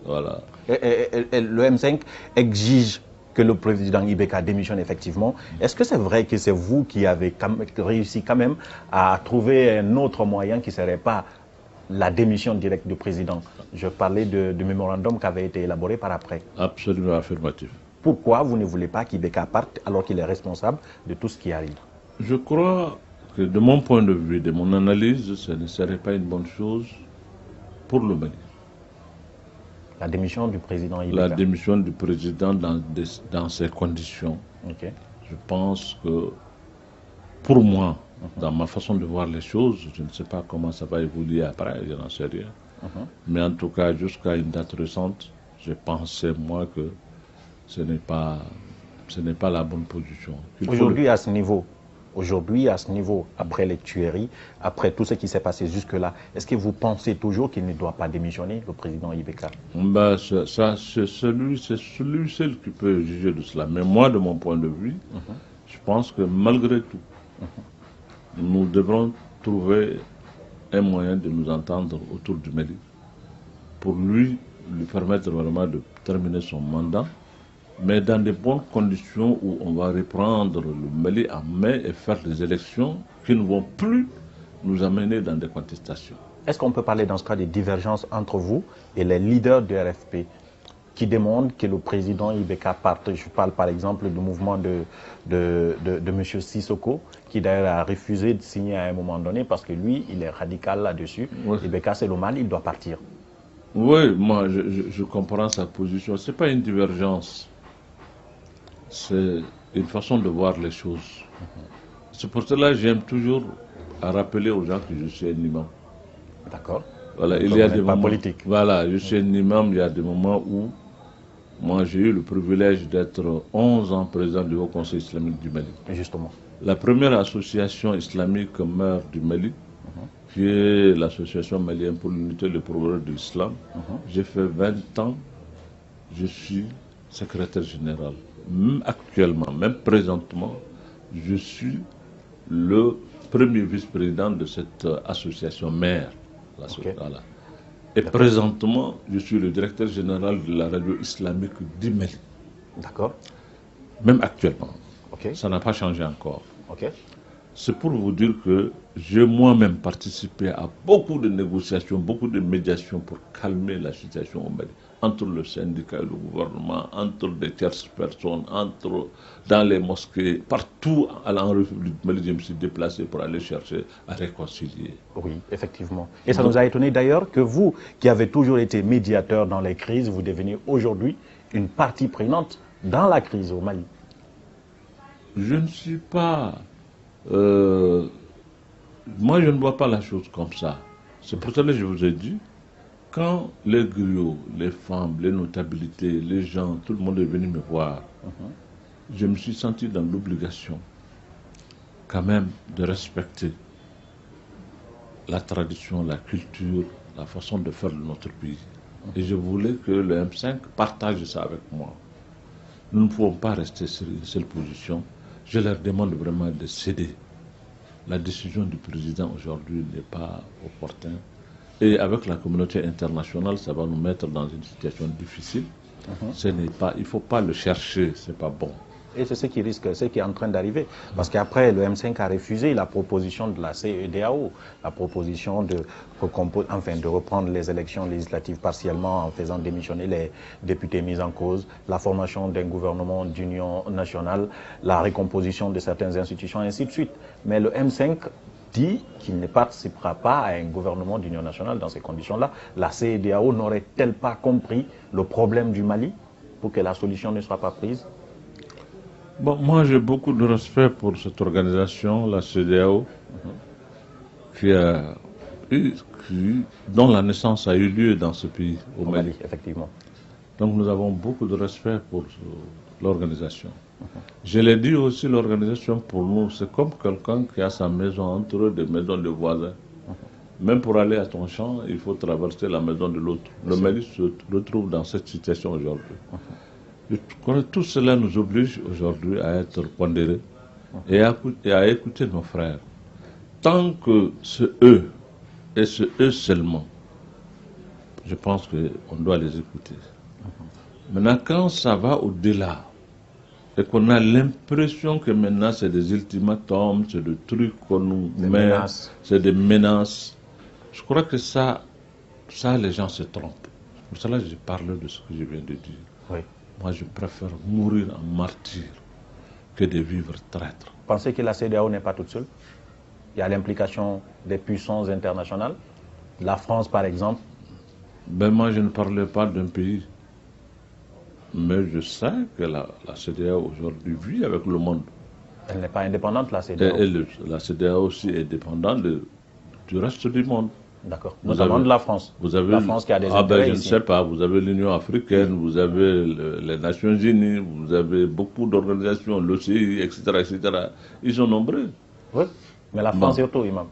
Voilà. Et le M5 exige que le président Ibeka démissionne effectivement. Est-ce que c'est vrai que c'est vous qui avez réussi quand même à trouver un autre moyen qui ne serait pas la démission directe du président? Je parlais du mémorandum qui avait été élaboré par après. Absolument affirmatif. Pourquoi vous ne voulez pas qu'Ibeka parte alors qu'il est responsable de tout ce qui arrive? Je crois que de mon point de vue, de mon analyse, ce ne serait pas une bonne chose pour le Mali. La démission du président Ibeka. La démission du président dans ces conditions. Je pense que, pour moi, dans ma façon de voir les choses, je ne sais pas comment ça va évoluer après, je n'en sais rien. Mais en tout cas, jusqu'à une date récente, je pensais, moi, que ce n'est pas la bonne position. Aujourd'hui, à ce niveau, après les tueries, après tout ce qui s'est passé jusque-là, est-ce que vous pensez toujours qu'il ne doit pas démissionner, le président Ibeka? C'est celui seul qui peut juger de cela. Mais moi, de mon point de vue, je pense que malgré tout, nous devrons trouver un moyen de nous entendre autour du Mali pour lui permettre vraiment de terminer son mandat, mais dans de bonnes conditions où on va reprendre le Mali en main et faire des élections qui ne vont plus nous amener dans des contestations. Est-ce qu'on peut parler dans ce cas de divergences entre vous et les leaders du RFP qui demandent que le président Ibeka parte? Je parle par exemple du mouvement de M. Sissoko, qui d'ailleurs a refusé de signer à un moment donné parce que lui, il est radical là-dessus. Oui. Ibeka, c'est le mal, il doit partir. Oui, moi je comprends sa position. Ce n'est pas une divergence, c'est une façon de voir les choses. C'est pour cela que j'aime toujours à rappeler aux gens que je suis un imam. D'accord. Voilà, il y a des moments politiques. Voilà, je suis un imam, il y a des moments où moi j'ai eu le privilège d'être 11 ans président du Haut Conseil islamique du Mali. Justement. La première association islamique maire du Mali, qui est l'association malienne pour l'unité et le progrès de l'islam. J'ai fait 20 ans, je suis secrétaire général. Même actuellement, même présentement, je suis le premier vice-président de cette association maire. Voilà. Et présentement, je suis le directeur général de la radio islamique du Mali. D'accord. Même actuellement. Ça n'a pas changé encore. C'est pour vous dire que j'ai moi-même participé à beaucoup de négociations, beaucoup de médiations pour calmer la situation au Mali. Entre le syndicat et le gouvernement, entre des tierces personnes, dans les mosquées, partout en République du Mali, je me suis déplacé pour aller chercher à réconcilier. Oui, effectivement. Et ça nous a étonné d'ailleurs que vous, qui avez toujours été médiateur dans les crises, vous devenez aujourd'hui une partie prenante dans la crise au Mali. Je ne suis pas... moi, je ne vois pas la chose comme ça. C'est pour cela que je vous ai dit, quand les griots, les femmes, les notabilités, les gens, tout le monde est venu me voir, je me suis senti dans l'obligation quand même de respecter la tradition, la culture, la façon de faire de notre pays. Et je voulais que le M5 partage ça avec moi. Nous ne pouvons pas rester sur une seule position. Je leur demande vraiment de céder. La décision du président aujourd'hui n'est pas opportune. Et avec la communauté internationale, ça va nous mettre dans une situation difficile. Ce n'est pas, il ne faut pas le chercher, ce n'est pas bon. Et c'est ce qui risque, ce qui est en train d'arriver. Parce qu'après, le M5 a refusé la proposition de la CEDEAO, la proposition de reprendre les élections législatives partiellement en faisant démissionner les députés mis en cause, la formation d'un gouvernement d'union nationale, la recomposition de certaines institutions, ainsi de suite. Mais le M5 dit qu'il ne participera pas à un gouvernement d'union nationale dans ces conditions-là. La CEDEAO n'aurait-elle pas compris le problème du Mali pour que la solution ne soit pas prise? Bon, moi j'ai beaucoup de respect pour cette organisation, la CEDEAO, dont la naissance a eu lieu dans ce pays, au Mali. Effectivement. Donc nous avons beaucoup de respect pour l'organisation. Je l'ai dit aussi, l'organisation pour nous, c'est comme quelqu'un qui a sa maison entre des maisons de voisins. Même pour aller à ton champ, il faut traverser la maison de l'autre. Le Mali se retrouve dans cette situation aujourd'hui. Tout cela nous oblige aujourd'hui à être pondérés et à écouter nos frères. Tant que c'est eux, et c'est eux seulement, je pense qu'on doit les écouter. Maintenant, quand ça va au-delà, et qu'on a l'impression que maintenant c'est des ultimatums, c'est des trucs qu'on nous met, c'est des menaces, je crois que ça les gens se trompent. Pour cela, je parle de ce que je viens de dire. Oui. Moi, je préfère mourir en martyr que de vivre traître. Pensez que la CEDEAO n'est pas toute seule? Il y a l'implication des puissances internationales. La France, par exemple. Ben, moi, je ne parlais pas d'un pays. Mais je sais que la CEDEAO aujourd'hui vit avec le monde. Elle n'est pas indépendante, la CEDEAO? La CEDEAO aussi est dépendante du reste du monde. D'accord. Notamment de la France. Vous avez, la France qui a des intérêts je ne sais pas. Vous avez l'Union africaine, vous avez les Nations unies, vous avez beaucoup d'organisations, l'OCI, etc., etc. Ils sont nombreux. Oui, mais la France surtout, Imam.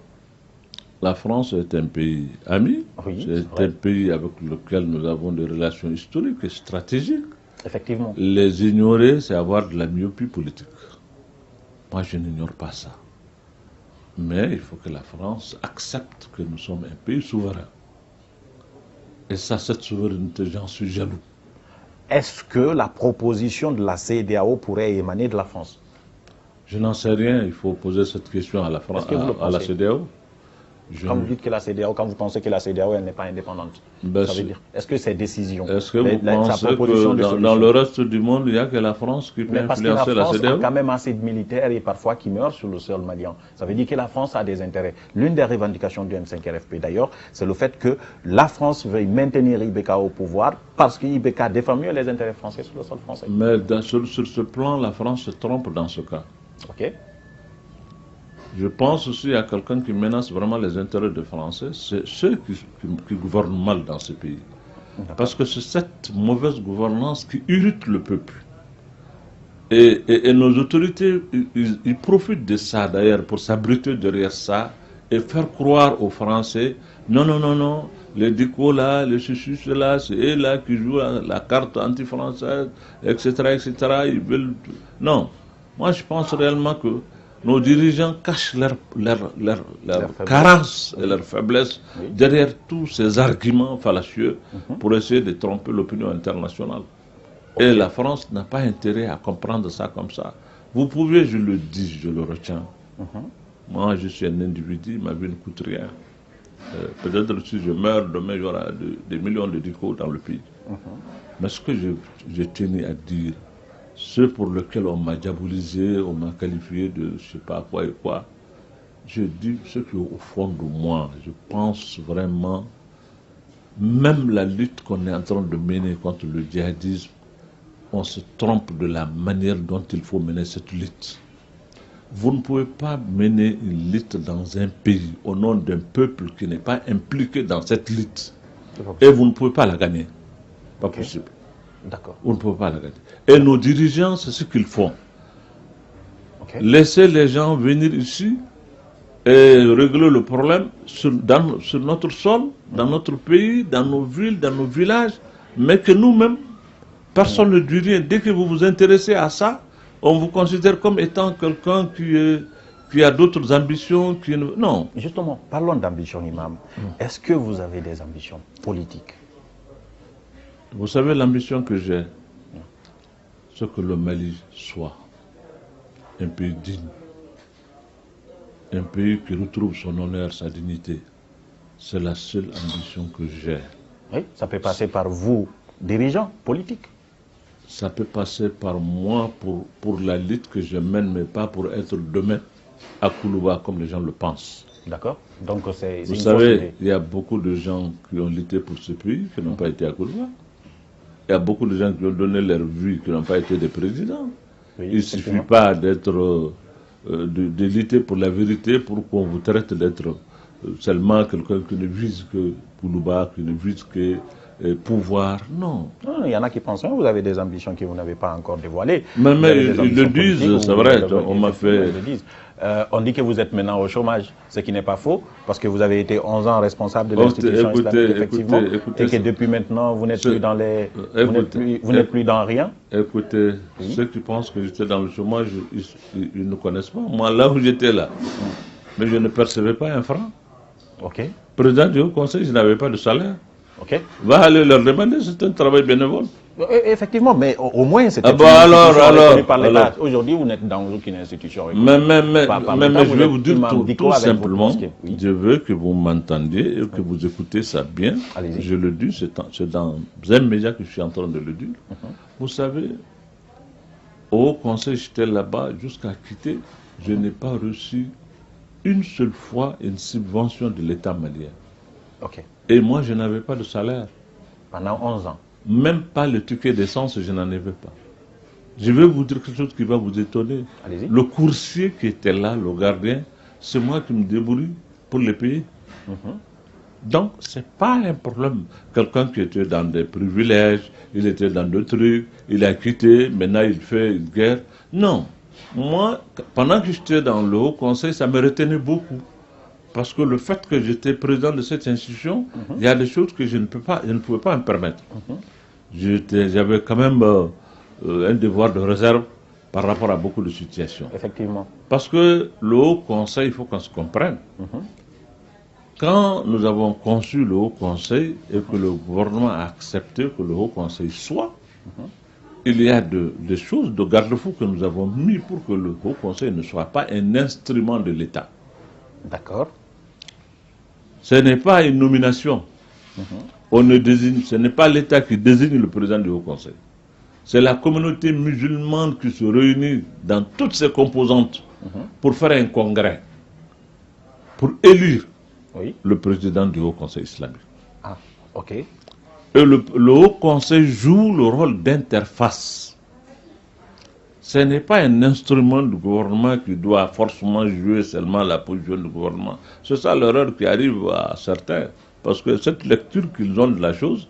La France est un pays ami. Oui, c'est un pays avec lequel nous avons des relations historiques et stratégiques. Effectivement. Les ignorer, c'est avoir de la myopie politique. Moi, je n'ignore pas ça. Mais il faut que la France accepte que nous sommes un pays souverain. Et ça, cette souveraineté, j'en suis jaloux. Est-ce que la proposition de la CEDEAO pourrait émaner de la France? Je n'en sais rien, il faut poser cette question à la France, à la CEDEAO. Quand vous dites que la CEDEAO, quand vous pensez que la CEDEAO elle n'est pas indépendante, ben ça veut dire, est-ce que ces décisions, est-ce que vous pensez que dans le reste du monde, il n'y a que la France qui peut influencer la CEDEAO? Parce que la France a quand même assez de militaires et parfois qui meurent sur le sol malien. Ça veut dire que la France a des intérêts. L'une des revendications du M5-RFP d'ailleurs, c'est le fait que la France veuille maintenir IBK au pouvoir parce que IBK défend mieux les intérêts français sur le sol français. Mais sur ce plan, la France se trompe dans ce cas. Ok. Je pense aussi à quelqu'un qui menace vraiment les intérêts des Français, c'est ceux qui gouvernent mal dans ce pays. Parce que c'est cette mauvaise gouvernance qui irrite le peuple. Et nos autorités, ils profitent de ça d'ailleurs pour s'abriter derrière ça et faire croire aux Français, non, non, non, non, les Dicko là, les chuchus là, c'est eux là qui jouent la carte anti-française, etc., etc. Ils veulent... Non, moi je pense réellement que nos dirigeants cachent leur carence et leur faiblesse derrière tous ces arguments fallacieux pour essayer de tromper l'opinion internationale. Et la France n'a pas intérêt à comprendre ça comme ça. Vous pouvez, je le dis, je le retiens. Moi, je suis un individu, ma vie ne coûte rien. Peut-être si je meurs demain, il y aura des millions de Dicko dans le pays. Mais ce que je tenais à dire, ceux pour lesquels on m'a diabolisé, on m'a qualifié de je ne sais pas quoi et quoi, je dis ce qui est au fond de moi. Je pense vraiment, même la lutte qu'on est en train de mener contre le djihadisme, on se trompe de la manière dont il faut mener cette lutte. Vous ne pouvez pas mener une lutte dans un pays au nom d'un peuple qui n'est pas impliqué dans cette lutte. Et vous ne pouvez pas la gagner. Pas possible. D'accord. Vous ne pouvez pas la gagner. Et nos dirigeants, c'est ce qu'ils font. Laisser les gens venir ici et régler le problème sur notre sol, dans notre pays, dans nos villes, dans nos villages, mais que nous-mêmes, personne ne dit rien. Dès que vous vous intéressez à ça, on vous considère comme étant quelqu'un qui a d'autres ambitions. Non. Justement, parlons d'ambition, Imam. Est-ce que vous avez des ambitions politiques? Vous savez, l'ambition que j'ai, c'est que le Mali soit un pays digne, un pays qui retrouve son honneur, sa dignité. C'est la seule ambition que j'ai. Oui, ça peut passer par vous, dirigeants politiques. Ça peut passer par moi pour la lutte que je mène, mais pas pour être demain à Koulouba comme les gens le pensent. D'accord. Donc c'est vous savez, il y a beaucoup de gens qui ont lutté pour ce pays, qui n'ont pas été à Koulouba. Il y a beaucoup de gens qui ont donné leur vie, qui n'ont pas été des présidents. Oui, il ne suffit pas d'être, de lutter pour la vérité pour qu'on vous traite d'être seulement quelqu'un qui ne vise que Koulouba, qui ne vise que pouvoir. Non. Non. Il y en a qui pensent que vous avez des ambitions que vous n'avez pas encore dévoilées. Mais ils le disent, c'est vrai, on m'a fait... on dit que vous êtes maintenant au chômage, ce qui n'est pas faux, parce que vous avez été 11 ans responsable de l'institution islamique, effectivement, et que depuis maintenant, vous n'êtes plus dans les... Vous n'êtes plus dans rien. Écoutez, ceux qui pensent que j'étais dans le chômage, ils ne connaissent pas. Moi, là où j'étais là, mais je ne percevais pas un franc. Ok. Président du Haut Conseil, je n'avais pas de salaire. Ok. Va aller leur demander, c'est un travail bénévole. Effectivement, mais au moins c'était par l'État. Aujourd'hui, vous n'êtes dans aucune institution. Mais je vais vous dire tout simplement, je veux que vous m'entendiez et que vous écoutez ça bien. Je le dis, c'est dans un média que je suis en train de le dire. Vous savez, au Haut Conseil, j'étais là-bas jusqu'à quitter, je n'ai pas reçu une seule fois une subvention de l'État malien. Ok. Et moi, je n'avais pas de salaire. Pendant 11 ans. Même pas le ticket d'essence, je n'en avais pas. Je vais vous dire quelque chose qui va vous étonner. Le coursier qui était là, le gardien, c'est moi qui me débrouille pour les payer. Donc, ce n'est pas un problème. Quelqu'un qui était dans des privilèges, il était dans d'autres trucs, il a quitté, maintenant il fait une guerre. Non. Moi, pendant que j'étais dans le Haut Conseil, ça me retenait beaucoup. Parce que le fait que j'étais président de cette institution, il y a des choses que je ne pouvais pas me permettre. J'avais quand même un devoir de réserve par rapport à beaucoup de situations. Effectivement. Parce que le Haut Conseil, il faut qu'on se comprenne. Quand nous avons conçu le Haut Conseil et que le gouvernement a accepté que le Haut Conseil soit, il y a des choses, de garde-fous que nous avons mis pour que le Haut Conseil ne soit pas un instrument de l'État. D'accord. Ce n'est pas une nomination. On ne désigne, ce n'est pas l'État qui désigne le président du Haut Conseil. C'est la communauté musulmane qui se réunit dans toutes ses composantes pour faire un congrès, pour élire le président du Haut Conseil islamique. Ah, ok. Et le Haut Conseil joue le rôle d'interface. Ce n'est pas un instrument du gouvernement qui doit forcément jouer seulement la position du gouvernement. C'est ça l'erreur qui arrive à certains. Parce que cette lecture qu'ils ont de la chose,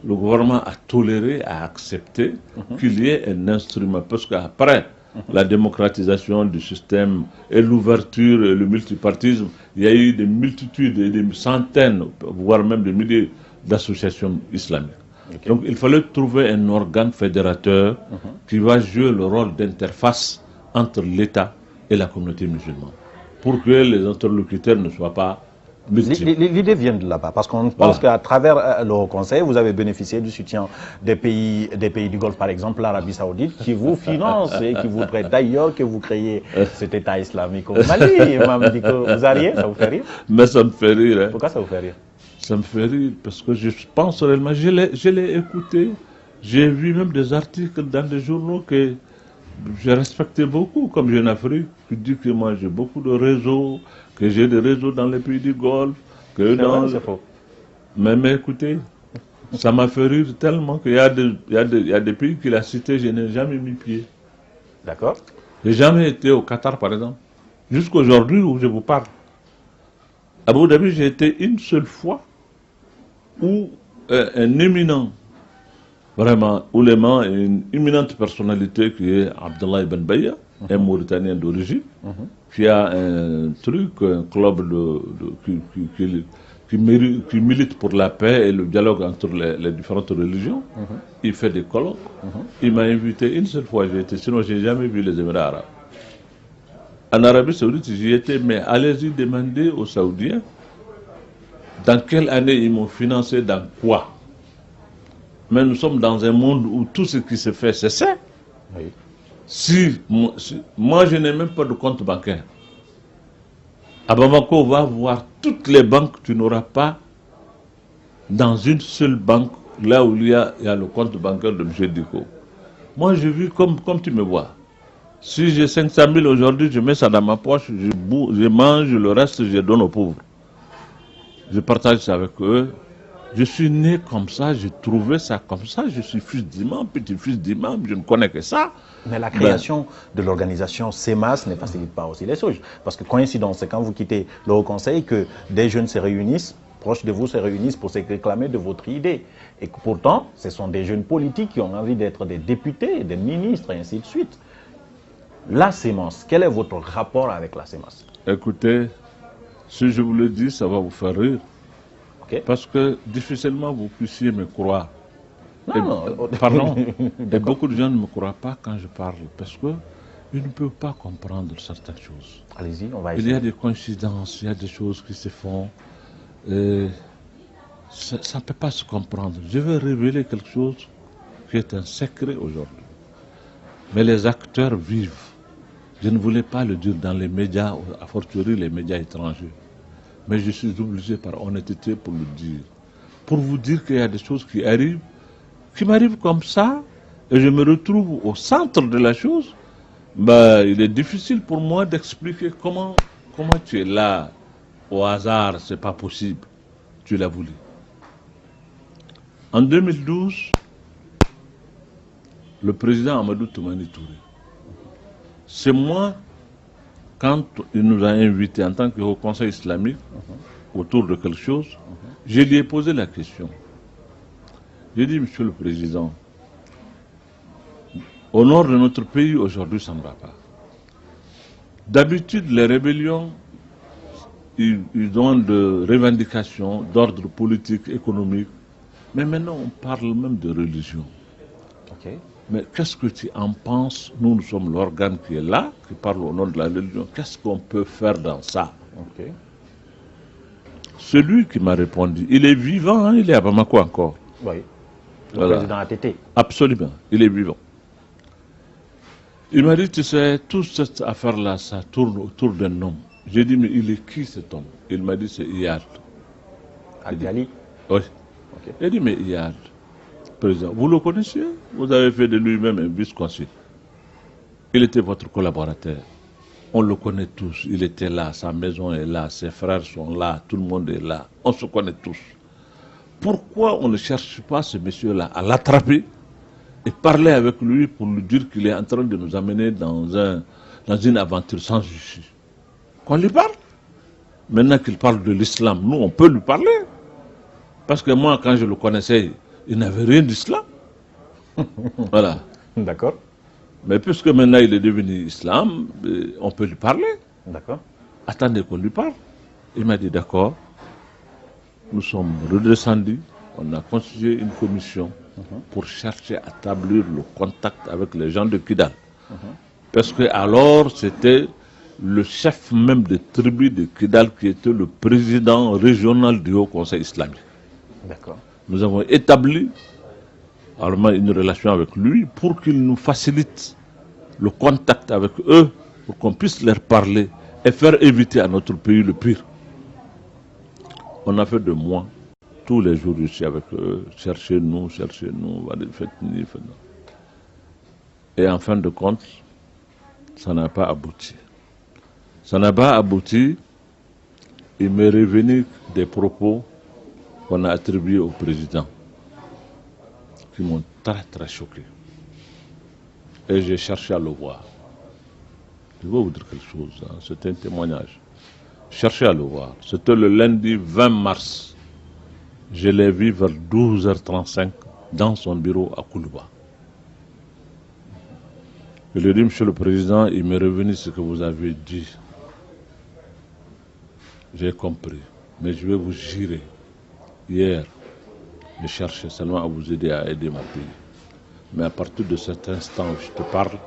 le gouvernement a toléré, a accepté qu'il y ait un instrument. Parce qu'après la démocratisation du système et l'ouverture et le multipartisme, il y a eu des multitudes et des centaines, voire même des milliers d'associations islamiques. Okay. Donc il fallait trouver un organe fédérateur qui va jouer le rôle d'interface entre l'État et la communauté musulmane, pour que les interlocuteurs ne soient pas multiples. L'idée vient de là-bas, parce qu'on pense qu'à travers le Haut Conseil, vous avez bénéficié du soutien des pays du Golfe, par exemple l'Arabie Saoudite, qui vous finance et qui voudrait d'ailleurs que vous créiez cet État islamique au Mali. Imam Dicko, vous arrivez, ça vous fait rire? Mais ça me fait rire. Hein. Pourquoi ça vous fait rire? Ça me fait rire parce que je pense réellement, je l'ai écouté, j'ai vu même des articles dans des journaux que je respectais beaucoup, comme Jeune Afrique, qui dit que moi j'ai beaucoup de réseaux, que j'ai des réseaux dans les pays du Golfe, que dans... C'est faux. Mais écoutez, ça m'a fait rire tellement qu'il y a des pays qu'il a cités, je n'ai jamais mis pied. D'accord. Je n'ai jamais été au Qatar, par exemple, jusqu'aujourd'hui où je vous parle. À Abu Dhabi, j'ai été une seule fois où un éminent, vraiment, ouléma, une éminente personnalité qui est Abdallah Ibn Bayya, un Mauritanien d'origine, qui a un truc, un club qui milite pour la paix et le dialogue entre les différentes religions. Il fait des colloques. Il m'a invité une seule fois, j'ai été, sinon je n'ai jamais vu les Émirats arabes. En Arabie Saoudite, j'y étais, mais allez-y demander aux Saoudiens dans quelle année ils m'ont financé, dans quoi. Mais nous sommes dans un monde où tout ce qui se fait, c'est ça. Oui. Moi, je n'ai même pas de compte bancaire. À Bamako, on va voir toutes les banques, tu n'auras pas dans une seule banque, là où il y a le compte bancaire de M. Dicko. Moi, je vis comme tu me vois. Si j'ai 500 000 aujourd'hui, je mets ça dans ma poche, je mange, le reste, je donne aux pauvres. Je partage ça avec eux. Je suis né comme ça, j'ai trouvé ça comme ça. Je suis fils d'imam, petit-fils d'imam, je ne connais que ça. Mais la création de l'organisation CEMAS ne facilite pas aussi les choses. Parce que coïncidence, c'est quand vous quittez le Haut Conseil que des jeunes se réunissent, proches de vous se réunissent pour se réclamer de votre idée. Et que pourtant, ce sont des jeunes politiques qui ont envie d'être des députés, des ministres, et ainsi de suite. La CEMAS, quel est votre rapport avec la CEMAS? Écoutez, si je vous le dis, ça va vous faire rire. Okay. Parce que difficilement vous puissiez me croire. Pardon. Et beaucoup de gens ne me croient pas quand je parle. Parce qu'ils ne peuvent pas comprendre certaines choses. Allez-y, on va essayer. Il y a des coïncidences, il y a des choses qui se font. Ça ne peut pas se comprendre. Je vais révéler quelque chose qui est un secret aujourd'hui. Mais les acteurs vivent. Je ne voulais pas le dire dans les médias, a fortiori les médias étrangers. Mais je suis obligé par honnêteté pour le dire. Pour vous dire qu'il y a des choses qui arrivent, qui m'arrivent comme ça, et je me retrouve au centre de la chose. Il est difficile pour moi d'expliquer comment tu es là, au hasard, c'est pas possible. Tu l'as voulu. En 2012, le président Amadou Toumani Touré, c'est moi, quand il nous a invités en tant que Haut Conseil islamique, autour de quelque chose, je lui ai posé la question. J'ai dit, Monsieur le Président, au nord de notre pays, aujourd'hui, ça ne va pas. D'habitude, les rébellions, ils ont de revendications d'ordre politique, économique, mais maintenant, on parle même de religion. Okay. mais qu'est-ce que tu en penses? Nous sommes l'organe qui est là, qui parle au nom de la religion. Qu'est-ce qu'on peut faire dans ça? Ok. Celui qui m'a répondu, il est vivant, hein, il est à Bamako encore. Oui. Le Voilà. président ATT. Absolument, il est vivant. Il m'a dit, tu sais, toute cette affaire-là, ça tourne autour d'un homme. J'ai dit, mais il est qui cet homme? Il m'a dit, c'est Iyad. Agali. Oui. Ok. Il a dit, mais Iyad, président, vous le connaissez? Vous avez fait de lui-même un vice-consul. Il était votre collaborateur. On le connaît tous. Il était là, sa maison est là, ses frères sont là, tout le monde est là. On se connaît tous. Pourquoi on ne cherche pas ce monsieur-là à l'attraper et parler avec lui pour lui dire qu'il est en train de nous amener dans une aventure sans issue? Qu'on lui parle. Maintenant qu'il parle de l'islam, nous, on peut lui parler. Parce que moi, quand je le connaissais, il n'avait rien d'islam. Voilà. D'accord. Mais puisque maintenant il est devenu islam, on peut lui parler. D'accord. Attendez qu'on lui parle. Il m'a dit d'accord. Nous sommes redescendus. On a constitué une commission pour chercher à établir le contact avec les gens de Kidal. Parce que alors c'était le chef même des tribus de Kidal qui était le président régional du Haut Conseil islamique. D'accord. Nous avons établi alors, une relation avec lui pour qu'il nous facilite le contact avec eux, pour qu'on puisse leur parler et faire éviter à notre pays le pire. On a fait de moi, tous les jours je suis avec eux, cherchez-nous, faites-nous. Et en fin de compte, ça n'a pas abouti. Ça n'a pas abouti, il m'est revenu des propos qu'on a attribués au président, qui m'ont très très choqué. Et j'ai cherché à le voir. Je vais vous dire quelque chose, hein. C'était un témoignage. Cherchez à le voir. C'était le lundi 20 mars. Je l'ai vu vers 12h35 dans son bureau à Koulouba. Je lui ai dit, Monsieur le Président, il m'est revenu ce que vous avez dit. J'ai compris. Mais je vais vous jurer. Hier, je cherchais seulement à vous aider à aider mon pays. Mais à partir de cet instant où je te parle,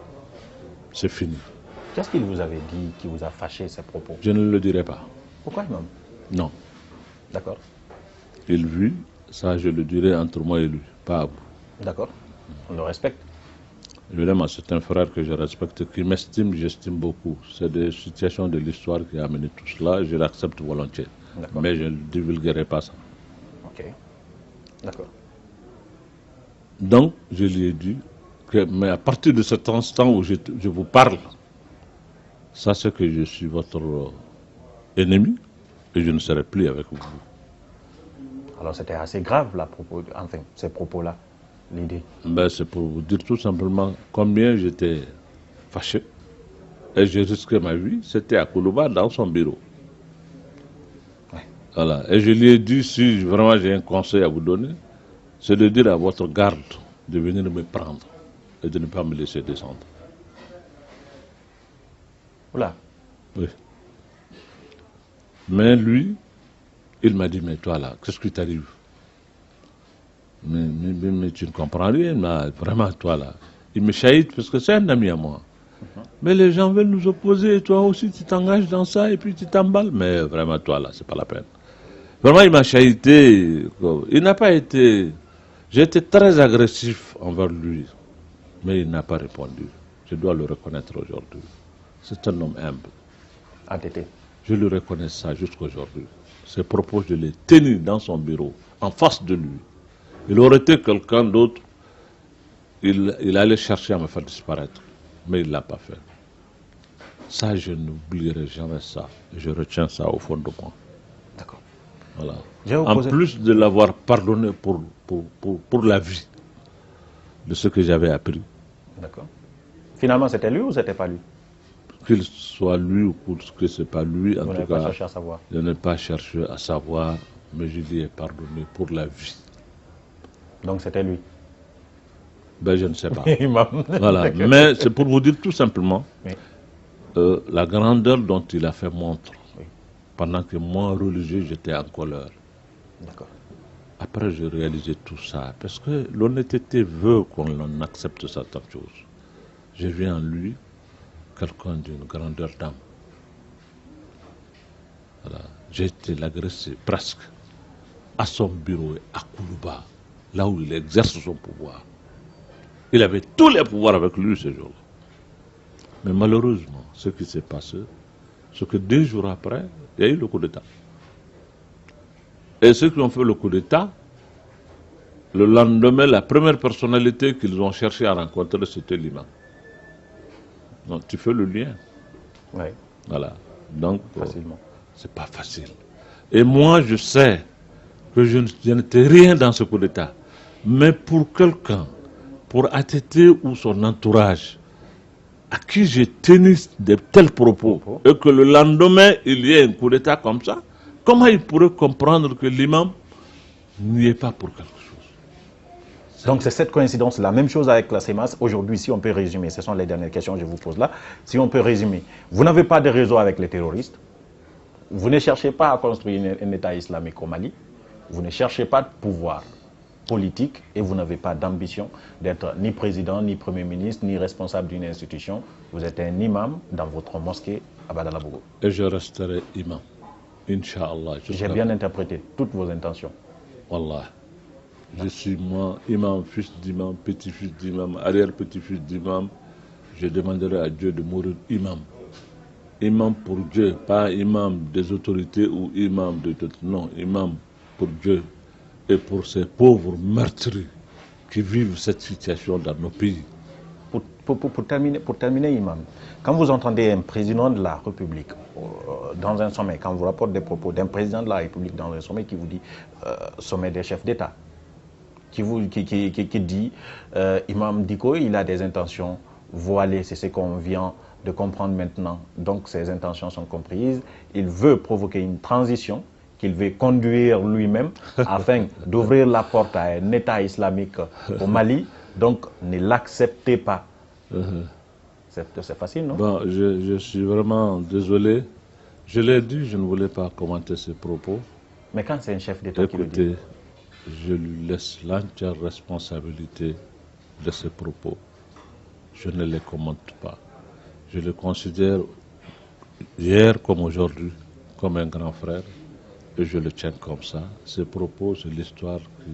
c'est fini. Qu'est-ce qu'il vous avait dit qui vous a fâché ces propos? Je ne le dirai pas. Pourquoi, imam? Non. D'accord. Il vit, ça je le dirai entre moi et lui, pas à vous. D'accord. On le respecte. Évidemment, c'est un frère que je respecte, qui m'estime, j'estime beaucoup. C'est des situations de l'histoire qui ont amené tout cela, je l'accepte volontiers. Mais je ne divulguerai pas ça. Ok. D'accord. Donc, je lui ai dit, mais à partir de cet instant où je vous parle, ça c'est que je suis votre ennemi et je ne serai plus avec vous. Alors c'était assez grave, ces propos-là, l'idée. Ben, c'est pour vous dire tout simplement combien j'étais fâché et j'ai risqué ma vie. C'était à Koulouba, dans son bureau. Ouais. Voilà. Et je lui ai dit, si vraiment j'ai un conseil à vous donner, c'est de dire à votre garde de venir me prendre et de ne pas me laisser descendre. Oula. Oui. Mais lui, il m'a dit, mais toi là, qu'est-ce qui t'arrive? Mais tu ne comprends rien, là, vraiment, toi là. Il me chahute parce que c'est un ami à moi. Mais les gens veulent nous opposer, et toi aussi tu t'engages dans ça et puis tu t'emballes. Mais vraiment, toi là, c'est pas la peine. Vraiment, il m'a chahuté. Il n'a pas été... J'ai été très agressif envers lui, mais il n'a pas répondu. Je dois le reconnaître aujourd'hui. C'est un homme humble. ATT. Je le reconnais ça jusqu'aujourd'hui. Ses propos, je l'ai tenu dans son bureau, en face de lui. Il aurait été quelqu'un d'autre, il allait chercher à me faire disparaître, mais il ne l'a pas fait. Ça, je n'oublierai jamais ça. Je retiens ça au fond de moi. D'accord. Voilà. En plus de l'avoir pardonné pour la vie de ce que j'avais appris. D'accord. Finalement, c'était lui ou c'était pas lui? Qu'il soit lui ou que ce n'est pas lui, en Vous tout n'avez pas cas, cherché à savoir. je n'ai pas cherché à savoir, mais je lui ai pardonné pour la vie. Donc c'était lui? Ben, je ne sais pas. Imam. Voilà. Mais c'est pour vous dire tout simplement Oui. la grandeur dont il a fait montre. Oui. Pendant que moi, religieux, j'étais en colère. D'accord. Après, j'ai réalisé tout ça, parce que l'honnêteté veut qu'on accepte certaines choses. J'ai vu en lui quelqu'un d'une grandeur d'âme. Voilà. J'ai été l'agressé presque à son bureau à Koulouba, là où il exerce son pouvoir. Il avait tous les pouvoirs avec lui ce jour-là. Mais malheureusement, ce qui s'est passé, c'est que 2 jours après, il y a eu le coup d'État. Et ceux qui ont fait le coup d'État, le lendemain, la première personnalité qu'ils ont cherché à rencontrer, c'était l'imam. Donc tu fais le lien. Oui. Voilà. Donc, Facilement. c'est pas facile. Et moi, je sais que je n'étais rien dans ce coup d'État. Mais pour quelqu'un, pour ATT ou son entourage, à qui j'ai tenu de tels propos, et que le lendemain, il y ait un coup d'État comme ça, comment il pourrait comprendre que l'imam n'y est pas pour quelque chose? Donc c'est cette coïncidence, la même chose avec la CEMAS. Aujourd'hui, si on peut résumer, ce sont les dernières questions que je vous pose là. Si on peut résumer, vous n'avez pas de réseau avec les terroristes, vous ne cherchez pas à construire un État islamique au Mali, vous ne cherchez pas de pouvoir politique et vous n'avez pas d'ambition d'être ni président, ni premier ministre, ni responsable d'une institution. Vous êtes un imam dans votre mosquée à Badalabougou. Et je resterai imam, Inch'Allah. J'ai bien interprété toutes vos intentions. Wallah. Je suis moi, imam, fils d'imam, petit-fils d'imam, arrière-petit-fils d'imam. Je demanderai à Dieu de mourir imam. Imam pour Dieu, pas imam des autorités ou imam de tout. Non, imam pour Dieu et pour ces pauvres meurtris qui vivent cette situation dans nos pays. Pour terminer, imam, quand vous entendez un président de la République dans un sommet, quand vous rapportez des propos d'un président de la République dans un sommet qui vous dit sommet des chefs d'État, qui dit Imam Dicko, il a des intentions voilées, c'est ce qu'on vient de comprendre maintenant. Donc ses intentions sont comprises. Il veut provoquer une transition qu'il veut conduire lui-même afin d'ouvrir la porte à un État islamique au Mali. Donc ne l'acceptez pas. C'est facile, non? Bon, je suis vraiment désolé. Je l'ai dit, je ne voulais pas commenter ses propos. Mais quand c'est un chef d'État qui le dit? Écoutez, je lui laisse l'entière responsabilité de ses propos. Je ne les commente pas. Je le considère hier comme aujourd'hui comme un grand frère et je le tiens comme ça. Ses propos, c'est l'histoire qui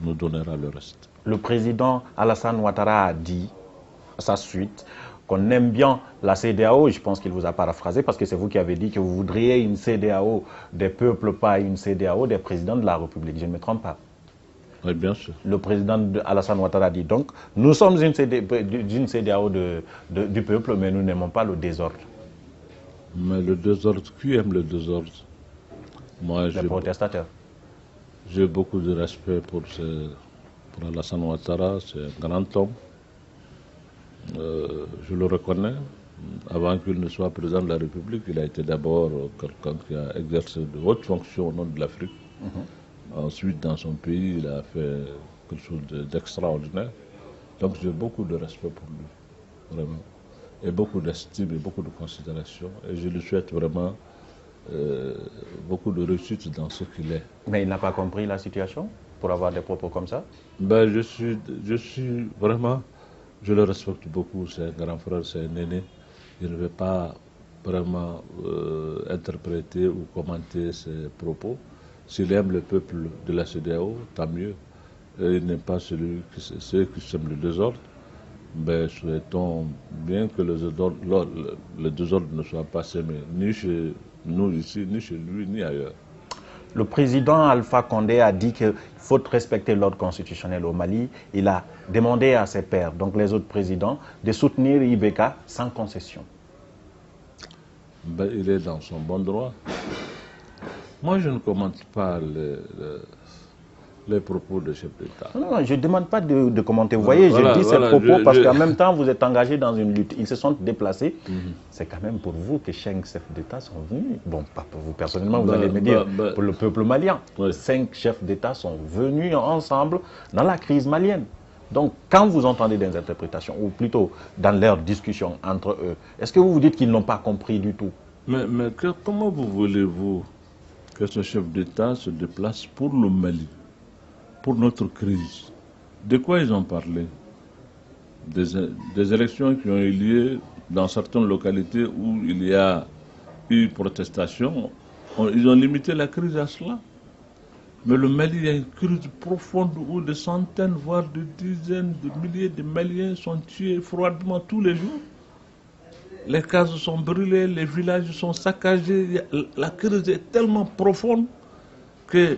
nous donnera le reste. Le président Alassane Ouattara a dit à sa suite qu'on aime bien la CEDEAO. Je pense qu'il vous a paraphrasé parce que c'est vous qui avez dit que vous voudriez une CEDEAO des peuples, pas une CEDEAO des présidents de la République. Je ne me trompe pas. Oui, bien sûr. Le président Alassane Ouattara dit donc, nous sommes une CEDEAO du peuple, mais nous n'aimons pas le désordre. Mais le désordre, qui aime le désordre? Moi, les protestateurs. J'ai beaucoup de respect pour Alassane Ouattara, c'est un grand homme. Je le reconnais. Avant qu'il ne soit président de la République, il a été d'abord quelqu'un qui a exercé de hautes fonctions au nom de l'Afrique. Ensuite, dans son pays, il a fait quelque chose d'extraordinaire. Donc j'ai beaucoup de respect pour lui, vraiment. Et beaucoup d'estime et beaucoup de considération. Et je lui souhaite vraiment beaucoup de réussite dans ce qu'il est. Mais il n'a pas compris la situation pour avoir des propos comme ça? Ben, je suis vraiment, je le respecte beaucoup, c'est un grand frère, c'est un aîné. Je ne vais pas vraiment interpréter ou commenter ses propos. S'il aime le peuple de la CEDEAO, tant mieux. Et il n'est pas ceux qui sèment le désordre. Ben, souhaitons bien que le désordre ne soit pas semé, ni chez nous ici, ni chez lui, ni ailleurs. Le président Alpha Condé a dit qu'il faut respecter l'ordre constitutionnel au Mali. Il a demandé à ses pairs, donc les autres présidents, de soutenir Ibeka sans concession. Ben, il est dans son bon droit. Moi, je ne commente pas les propos de chef d'État. Non, je ne demande pas de commenter. Vous voyez, voilà, je dis ces propos parce qu'en même temps, vous êtes engagé dans une lutte. Ils se sont déplacés. C'est quand même pour vous que 5 chefs d'État sont venus. Bon, pas pour vous personnellement, vous allez me dire, pour le peuple malien. 5 chefs d'État sont venus ensemble dans la crise malienne. Donc, quand vous entendez des interprétations, ou plutôt dans leur discussion entre eux, est-ce que vous vous dites qu'ils n'ont pas compris du tout? Mais comment vous voulez-vous que ce chef d'État se déplace pour le Mali? pour notre crise. De quoi ils ont parlé? Des élections qui ont eu lieu dans certaines localités où il y a eu protestation. Ils ont limité la crise à cela. Mais le Mali, il y a une crise profonde où des centaines, voire des dizaines de milliers de Maliens sont tués froidement tous les jours. Les cases sont brûlées, les villages sont saccagés. La crise est tellement profonde que,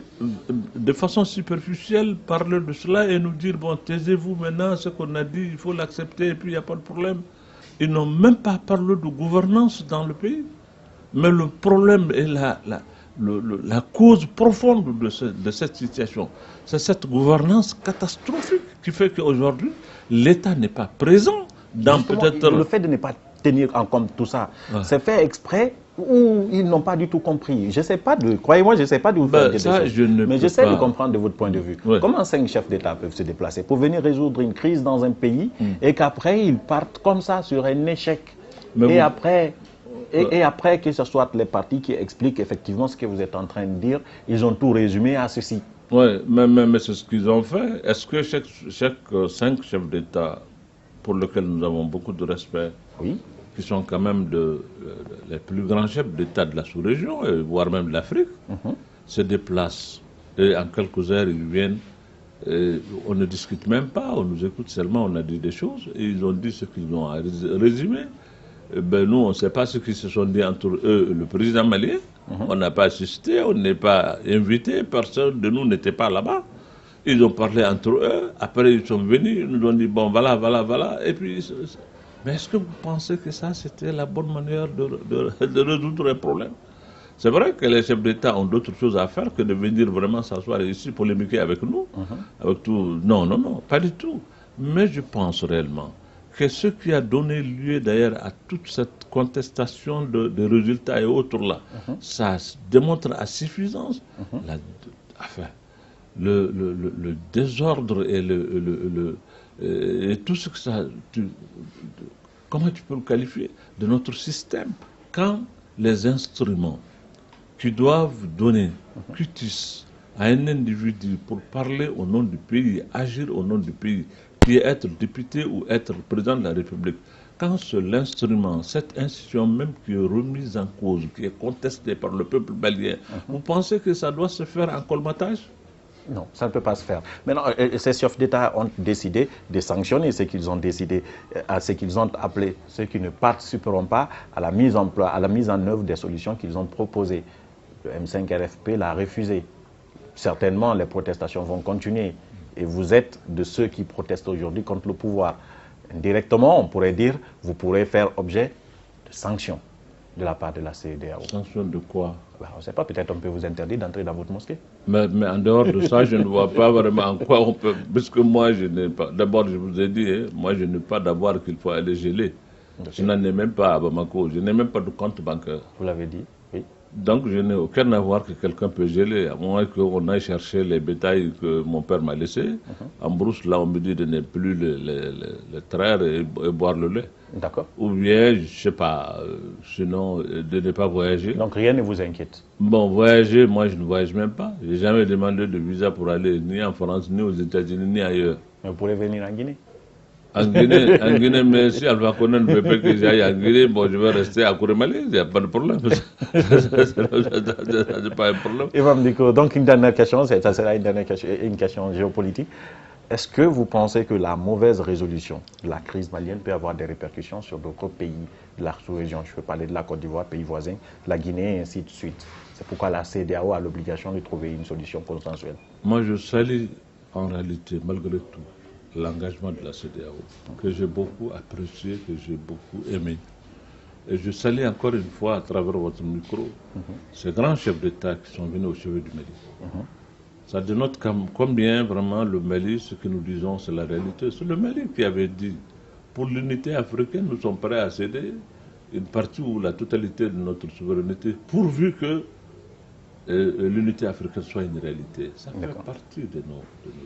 de façon superficielle, parler de cela et nous dire, bon, taisez-vous maintenant, ce qu'on a dit, il faut l'accepter et puis il n'y a pas de problème. Ils n'ont même pas parlé de gouvernance dans le pays. Mais le problème est la cause profonde de cette situation. C'est cette gouvernance catastrophique qui fait qu'aujourd'hui, l'État n'est pas présent dans peut-être... Le fait de ne pas tenir en compte tout ça, c'est fait exprès ou ils n'ont pas du tout compris? Je ne sais pas, croyez-moi, je ne sais pas d'où vous faire des choses. Mais j'essaie de comprendre de votre point de vue. Ouais. Comment 5 chefs d'État peuvent se déplacer pour venir résoudre une crise dans un pays et qu'après ils partent comme ça sur un échec? Et après que ce soit les partis qui expliquent effectivement ce que vous êtes en train de dire, ils ont tout résumé à ceci. Oui, mais c'est ce qu'ils ont fait. Est-ce que chaque 5 chefs d'État, pour lesquels nous avons beaucoup de respect, oui, qui sont quand même les plus grands chefs d'État de la sous-région, voire même de l'Afrique, se déplacent. Et en quelques heures, ils viennent. On ne discute même pas, on nous écoute seulement, on a dit des choses. Et ils ont dit ce qu'ils ont résumé. Ben nous, on ne sait pas ce qu'ils se sont dit entre eux et le président malien. On n'a pas assisté, on n'est pas invité, personne de nous n'était pas là-bas. Ils ont parlé entre eux, après ils sont venus, ils nous ont dit, bon, voilà, voilà, voilà. Et puis, mais est-ce que vous pensez que ça, c'était la bonne manière de résoudre un problème? C'est vrai que les chefs d'État ont d'autres choses à faire que de venir vraiment s'asseoir ici, polémiquer avec nous, avec tout. Non, non, non, pas du tout. Mais je pense réellement que ce qui a donné lieu d'ailleurs à toute cette contestation de résultats et autres là, ça démontre à suffisance le désordre et tout ce que ça... comment tu peux le qualifier de notre système quand les instruments qui doivent donner cutis à un individu pour parler au nom du pays, agir au nom du pays, qui est être député ou être président de la République, quand l'instrument, cette institution même qui est remise en cause, qui est contestée par le peuple malien, vous pensez que ça doit se faire en colmatage? Non, ça ne peut pas se faire. Maintenant, ces chefs d'État ont décidé de sanctionner ce qu'ils ont décidé, à ce qu'ils ont appelé, ceux qui ne participeront pas à la mise en œuvre des solutions qu'ils ont proposées. Le M5 RFP l'a refusé. Certainement, les protestations vont continuer. Et vous êtes de ceux qui protestent aujourd'hui contre le pouvoir. Indirectement, on pourrait dire, vous pourrez faire objet de sanctions de la part de la CEDEAO. Sanctions de quoi? Ben, on ne sait pas, peut-être on peut vous interdire d'entrer dans votre mosquée. Mais en dehors de ça, je ne vois pas vraiment en quoi on peut... Puisque moi, je n'ai pas... D'abord, je vous ai dit, moi, je n'ai pas d'avoir qu'il faut aller geler. Je n'en ai même pas à Bamako. Je n'ai même pas de compte bancaire. Vous l'avez dit, oui. Donc, je n'ai aucun avoir que quelqu'un peut geler, à moins qu'on aille chercher les bétails que mon père m'a laissés. En brousse, là, on me dit de ne plus les traire et boire le lait. D'accord. Ou bien, je ne sais pas, sinon, de ne pas voyager. Donc, rien ne vous inquiète? Bon, voyager, moi, je ne voyage même pas. Je n'ai jamais demandé de visa pour aller ni en France, ni aux États-Unis, ni ailleurs. Mais vous pourrez venir en Guinée? En Guinée, mais si Alpha Condé ne veut pas que j'aille en Guinée, bon, je vais rester à Kourémali, il n'y a pas de problème. Ce n'est pas un problème. Imam Dicko, donc une dernière question, ça sera une question géopolitique. Est-ce que vous pensez que la mauvaise résolution de la crise malienne peut avoir des répercussions sur d'autres pays de la sous-région? Je peux parler de la Côte d'Ivoire, pays voisins, la Guinée et ainsi de suite. C'est pourquoi la CEDEAO a l'obligation de trouver une solution consensuelle. Moi, je salue en réalité, malgré tout, l'engagement de la CEDEAO, que j'ai beaucoup apprécié, que j'ai beaucoup aimé. Et je salue encore une fois à travers votre micro ces grands chefs d'État qui sont venus au chevet du Mali. Ça dénote combien vraiment le Mali, ce que nous disons, c'est la réalité. C'est le Mali qui avait dit, pour l'unité africaine, nous sommes prêts à céder une partie ou la totalité de notre souveraineté, pourvu que l'unité africaine soit une réalité. Ça fait partie de nos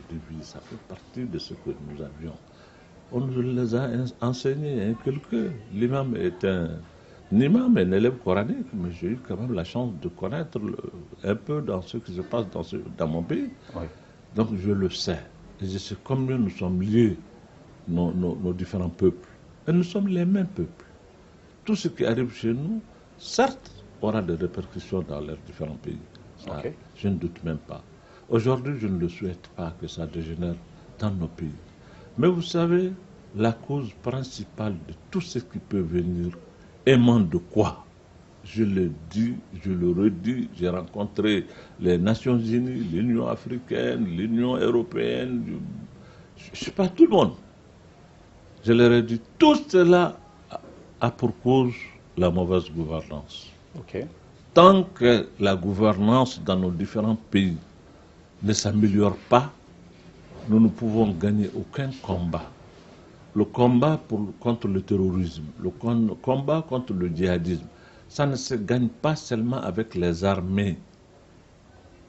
devises, ça fait partie de ce que nous avions. On nous les a enseignés, inculqués. L'imam est un élève coranique, mais j'ai eu quand même la chance de connaître un peu dans ce qui se passe dans mon pays. Oui. Donc je le sais. Et je sais combien nous sommes liés, nos différents peuples. Et nous sommes les mêmes peuples. Tout ce qui arrive chez nous, certes, aura des répercussions dans leurs différents pays. Ça, Ok. je ne doute même pas. Aujourd'hui, je ne le souhaite pas que ça dégénère dans nos pays. Mais vous savez, la cause principale de tout ce qui peut venir émane de quoi? Je le dis, je le redis, j'ai rencontré les Nations Unies, l'Union africaine, l'Union européenne, je ne sais pas, tout le monde. Je leur ai dit, tout cela a pour cause la mauvaise gouvernance. Ok. Tant que la gouvernance dans nos différents pays ne s'améliore pas, nous ne pouvons gagner aucun combat. Le combat contre le terrorisme, le combat contre le djihadisme, ça ne se gagne pas seulement avec les armées.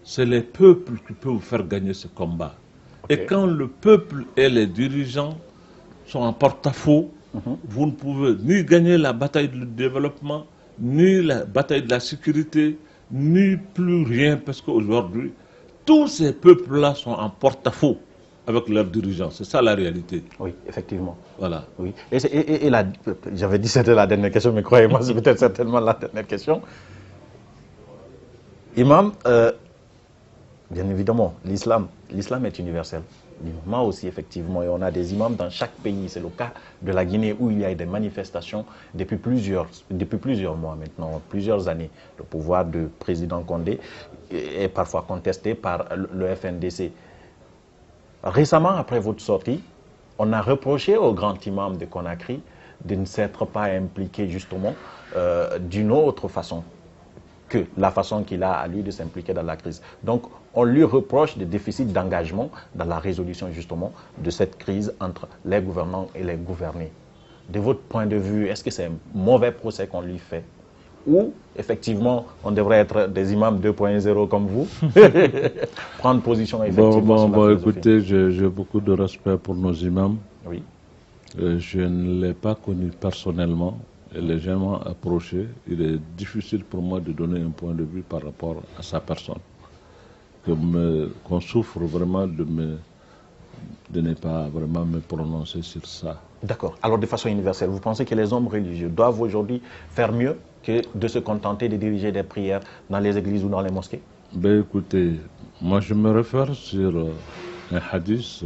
C'est les peuples qui peuvent faire gagner ce combat. Okay. Et quand le peuple et les dirigeants sont en porte-à-faux, vous ne pouvez ni gagner la bataille du développement, ni la bataille de la sécurité, ni plus rien, parce qu'aujourd'hui, tous ces peuples-là sont en porte-à-faux avec leurs dirigeants. C'est ça la réalité. Oui, effectivement. Voilà. Oui. J'avais dit que c'était la dernière question, mais croyez-moi, c'est peut-être certainement la dernière question. Imam, bien évidemment, l'islam est universel. Moi aussi, effectivement, et on a des imams dans chaque pays. C'est le cas de la Guinée où il y a des manifestations depuis plusieurs mois maintenant, plusieurs années. Le pouvoir du président Condé est parfois contesté par le FNDC. Récemment, après votre sortie, on a reproché au grand imam de Conakry de ne s'être pas impliqué justement d'une autre façon que la façon qu'il a à lui de s'impliquer dans la crise. Donc, on lui reproche des déficits d'engagement dans la résolution justement de cette crise entre les gouvernants et les gouvernés. De votre point de vue, est-ce que c'est un mauvais procès qu'on lui fait? Ou, effectivement, on devrait être des imams 2.0 comme vous, prendre position effectivement sur la philosophie. Écoutez, j'ai beaucoup de respect pour nos imams. Oui. Je ne l'ai pas connu personnellement. Et légèrement approché, il est difficile pour moi de donner un point de vue par rapport à sa personne. Qu'on souffre vraiment de ne pas vraiment me prononcer sur ça. D'accord. Alors de façon universelle, vous pensez que les hommes religieux doivent aujourd'hui faire mieux que de se contenter de diriger des prières dans les églises ou dans les mosquées? Ben écoutez, moi je me réfère sur un hadith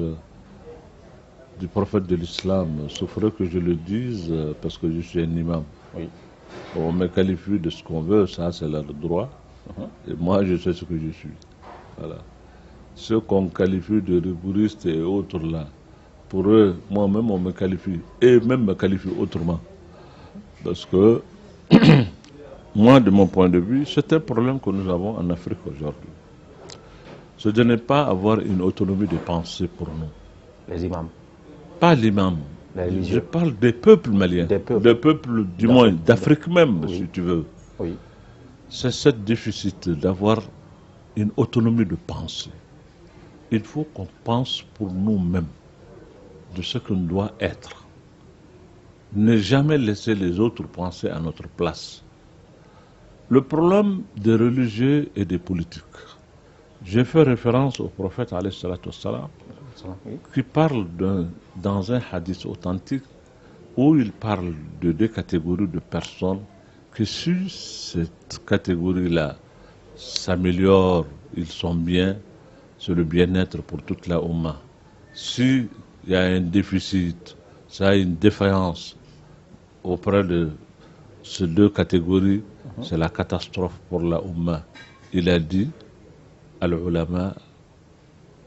du prophète de l'islam. Sauf que je le dise parce que je suis un imam. Oui. On me qualifie de ce qu'on veut, ça c'est leur droit. Et moi je sais ce que je suis. Voilà. Ceux qu'on qualifie de rigoristes et autres là, pour eux, moi-même on me qualifie, et même me qualifie autrement. Parce que, moi de mon point de vue, c'est un problème que nous avons en Afrique aujourd'hui. Ce n'est pas avoir une autonomie de pensée pour nous. Les imams. Pas l'imam. Je parle des peuples maliens. Des peuples du moins, d'Afrique même, oui. Si tu veux. Oui. C'est ce déficit d'avoir une autonomie de pensée. Il faut qu'on pense pour nous-mêmes de ce qu'on doit être. Ne jamais laisser les autres penser à notre place. Le problème des religieux et des politiques. J'ai fait référence au prophète alayhi salatu wassalam, qui parle dans un hadith authentique où il parle de deux catégories de personnes que si cette catégorie-là s'améliore, ils sont bien, c'est le bien-être pour toute la Oumma. S'il y a un déficit, ça a une défaillance auprès de ces deux catégories, c'est la catastrophe pour la Oumma. Il a dit al-ulama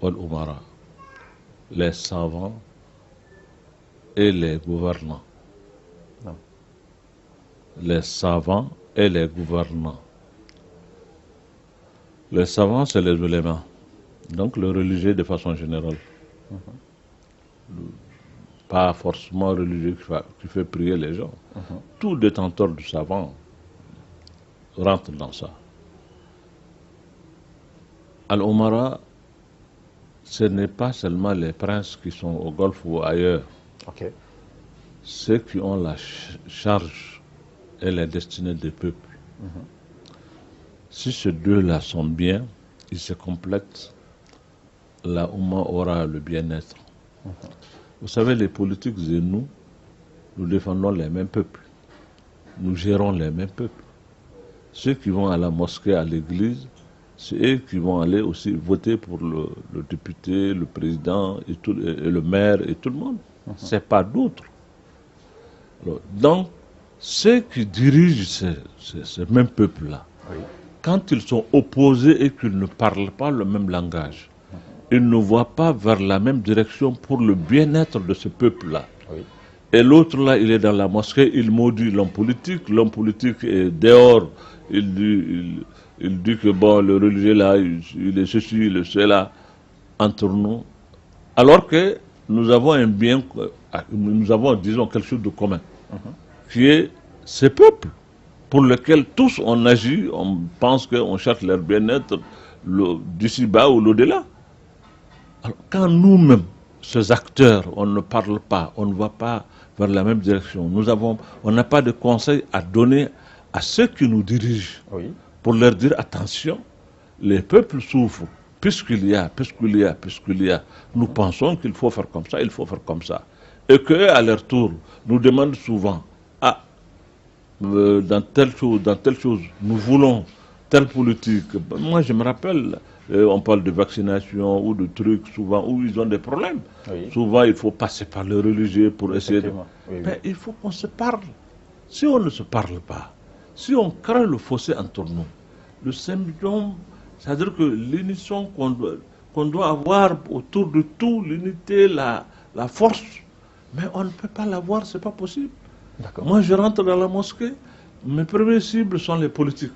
wal-umara, les savants et les gouvernants. Non. Les savants et les gouvernants. Les savants, c'est les ulémas, donc le religieux de façon générale. Pas forcément religieux qui fait prier les gens. Tout détenteur du savant rentre dans ça. Al-Umara, ce n'est pas seulement les princes qui sont au Golfe ou ailleurs. Okay. Ceux qui ont la charge et la destinée des peuples. Si ces deux-là sont bien, ils se complètent. la Oumma aura le bien-être. Vous savez, les politiques et nous défendons les mêmes peuples. Nous gérons les mêmes peuples. Ceux qui vont à la mosquée, à l'église, c'est eux qui vont aller aussi voter pour le député, le président, et le maire et tout le monde. C'est pas d'autres. Donc, ceux qui dirigent ces mêmes peuples-là, quand ils sont opposés et qu'ils ne parlent pas le même langage, ils ne voient pas vers la même direction pour le bien-être de ce peuple-là. Et l'autre là, il est dans la mosquée, il maudit l'homme politique est dehors, il dit que bon, le religieux là, il est ceci, il est cela, entre nous. Alors que nous avons un bien, nous avons, disons, quelque chose de commun, qui est ces peuples, pour lesquels tous on agit, on pense qu'on cherche leur bien-être d'ici-bas ou l'au-delà. Alors, quand nous-mêmes, ces acteurs, on ne parle pas, on ne va pas vers la même direction, on n'a pas de conseils à donner à ceux qui nous dirigent, pour leur dire attention, les peuples souffrent, puisqu'il y a, nous pensons qu'il faut faire comme ça, il faut faire comme ça. Et qu'eux, à leur tour, nous demandent souvent, dans telle chose, nous voulons telle politique. Moi, je me rappelle, on parle de vaccination ou de trucs, souvent, où ils ont des problèmes. Souvent, il faut passer par le religieux pour essayer de... Mais il faut qu'on se parle. Si on ne se parle pas, si on crée le fossé entre nous, le symptôme, c'est-à-dire que l'unisson qu'on doit avoir autour de tout, l'unité, la force, mais on ne peut pas l'avoir, c'est pas possible. Moi, je rentre dans la mosquée, mes premières cibles sont les politiques.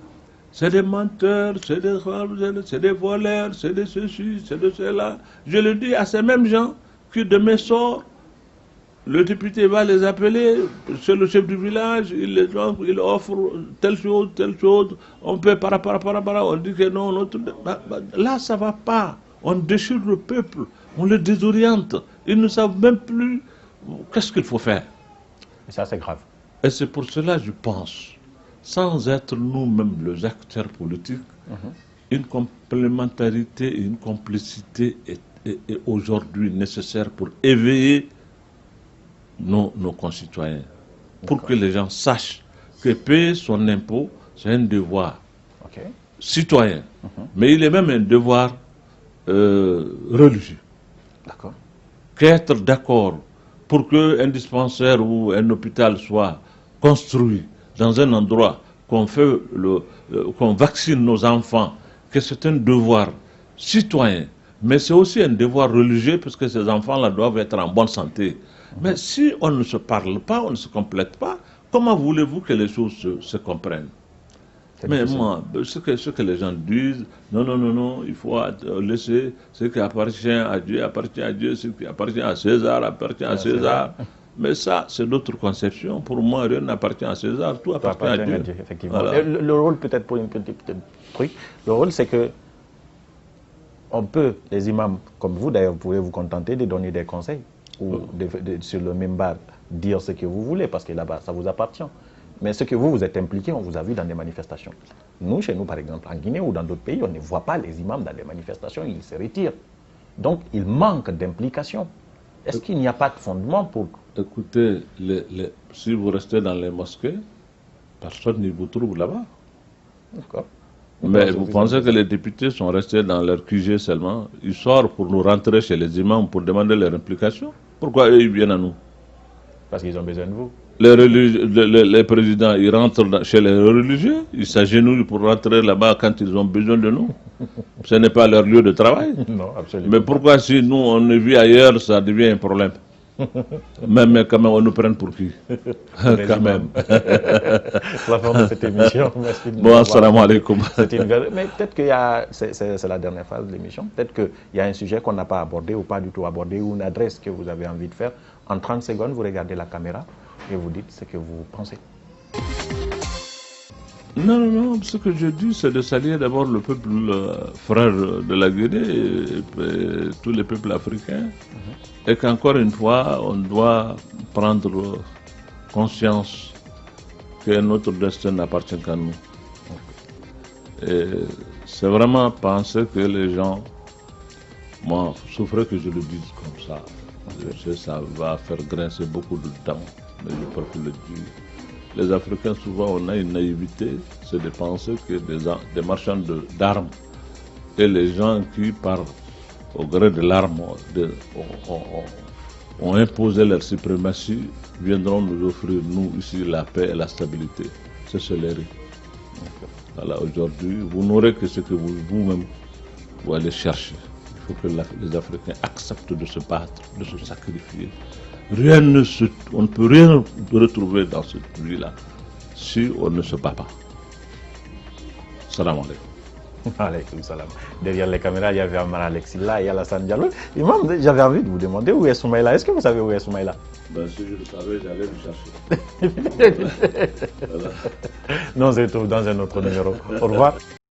C'est des menteurs, c'est des voleurs, c'est de ceci, c'est de cela. Je le dis à ces mêmes gens qui demain soir, le député va les appeler, c'est le chef du village, il offre telle chose, on peut on dit que non, là ça va pas. On déchire le peuple, on le désoriente, ils ne savent même plus qu'est-ce qu'il faut faire. Et ça, c'est grave. Et c'est pour cela, je pense, sans être nous-mêmes les acteurs politiques, une complémentarité et une complicité est aujourd'hui nécessaire pour éveiller nos concitoyens. Pour que les gens sachent que payer son impôt, c'est un devoir citoyen. Mais il est même un devoir religieux. Qu'être d'accord pour qu'un dispensaire ou un hôpital soit construit dans un endroit qu'on vaccine nos enfants, que c'est un devoir citoyen, mais c'est aussi un devoir religieux parce que ces enfants-là doivent être en bonne santé. Mais si on ne se parle pas, on ne se complète pas, comment voulez-vous que les choses se comprennent? Mais moi, ce que les gens disent, non, il faut laisser ce qui appartient à Dieu, ce qui appartient à César, appartient à César. Mais ça, c'est d'autres conceptions. Pour moi, rien n'appartient à César, tout appartient à Dieu. Effectivement. Voilà. Le rôle, peut-être pour une petite truc, le rôle, c'est que on peut, les imams, comme vous d'ailleurs, vous pouvez vous contenter de donner des conseils ou sur le minbar, dire ce que vous voulez, parce que là-bas, ça vous appartient. Mais ce que vous êtes impliqué, on vous a vu dans des manifestations. Nous, chez nous, par exemple, en Guinée ou dans d'autres pays, on ne voit pas les imams dans des manifestations, ils se retirent. Donc, il manque d'implication. Est-ce qu'il n'y a pas de fondement pour... Écoutez, si vous restez dans les mosquées, personne ne vous trouve là-bas. D'accord. Mais vous pensez que les députés sont restés dans leur QG seulement? Ils sortent pour nous rentrer chez les imams pour demander leur implication? Pourquoi eux, ils viennent à nous? Parce qu'ils ont besoin de vous. Les présidents, ils rentrent chez les religieux, ils s'agenouillent pour rentrer là-bas quand ils ont besoin de nous. Ce n'est pas leur lieu de travail. Non, absolument. Mais pourquoi si nous, on vit ailleurs, ça devient un problème? Mais quand même, on nous prend pour qui? Quand même. La fin de cette émission. Merci de bon, assalamu alaikum. Mais peut-être que c'est la dernière phase de l'émission. Peut-être qu'il y a un sujet qu'on n'a pas abordé ou pas du tout abordé, ou une adresse que vous avez envie de faire. En 30 secondes, vous regardez la caméra et vous dites ce que vous pensez. Non, ce que je dis, c'est de saluer d'abord le peuple frère de la Guinée et tous les peuples africains. Et qu'encore une fois, on doit prendre conscience que notre destin n'appartient qu'à nous. Et c'est vraiment penser que les gens Moi, souffrez que je le dise comme ça. Je sais, ça va faire grincer beaucoup de dents, mais je préfère le dire. Les Africains, souvent, on a une naïveté, c'est de penser que des marchands d'armes et les gens qui, au gré de l'arme, ont imposé leur suprématie, viendront nous offrir, nous, ici, la paix et la stabilité. C'est cela. Voilà, aujourd'hui, vous n'aurez que ce que vous-même, vous allez chercher. Il faut que les Africains acceptent de se battre, de se sacrifier. On ne peut rien retrouver dans cette vie-là si on ne se bat pas. Salam alaikum. Alaykoum salam. Derrière les caméras, il y avait Amara Alexis là, il y a Alassane Diallo. Imam, j'avais envie de vous demander où est Soumaïla. Est-ce que vous savez où est Soumaïla? Ben, si je le savais, j'allais le chercher. Voilà. Non, on se retrouve dans un autre numéro. Au revoir.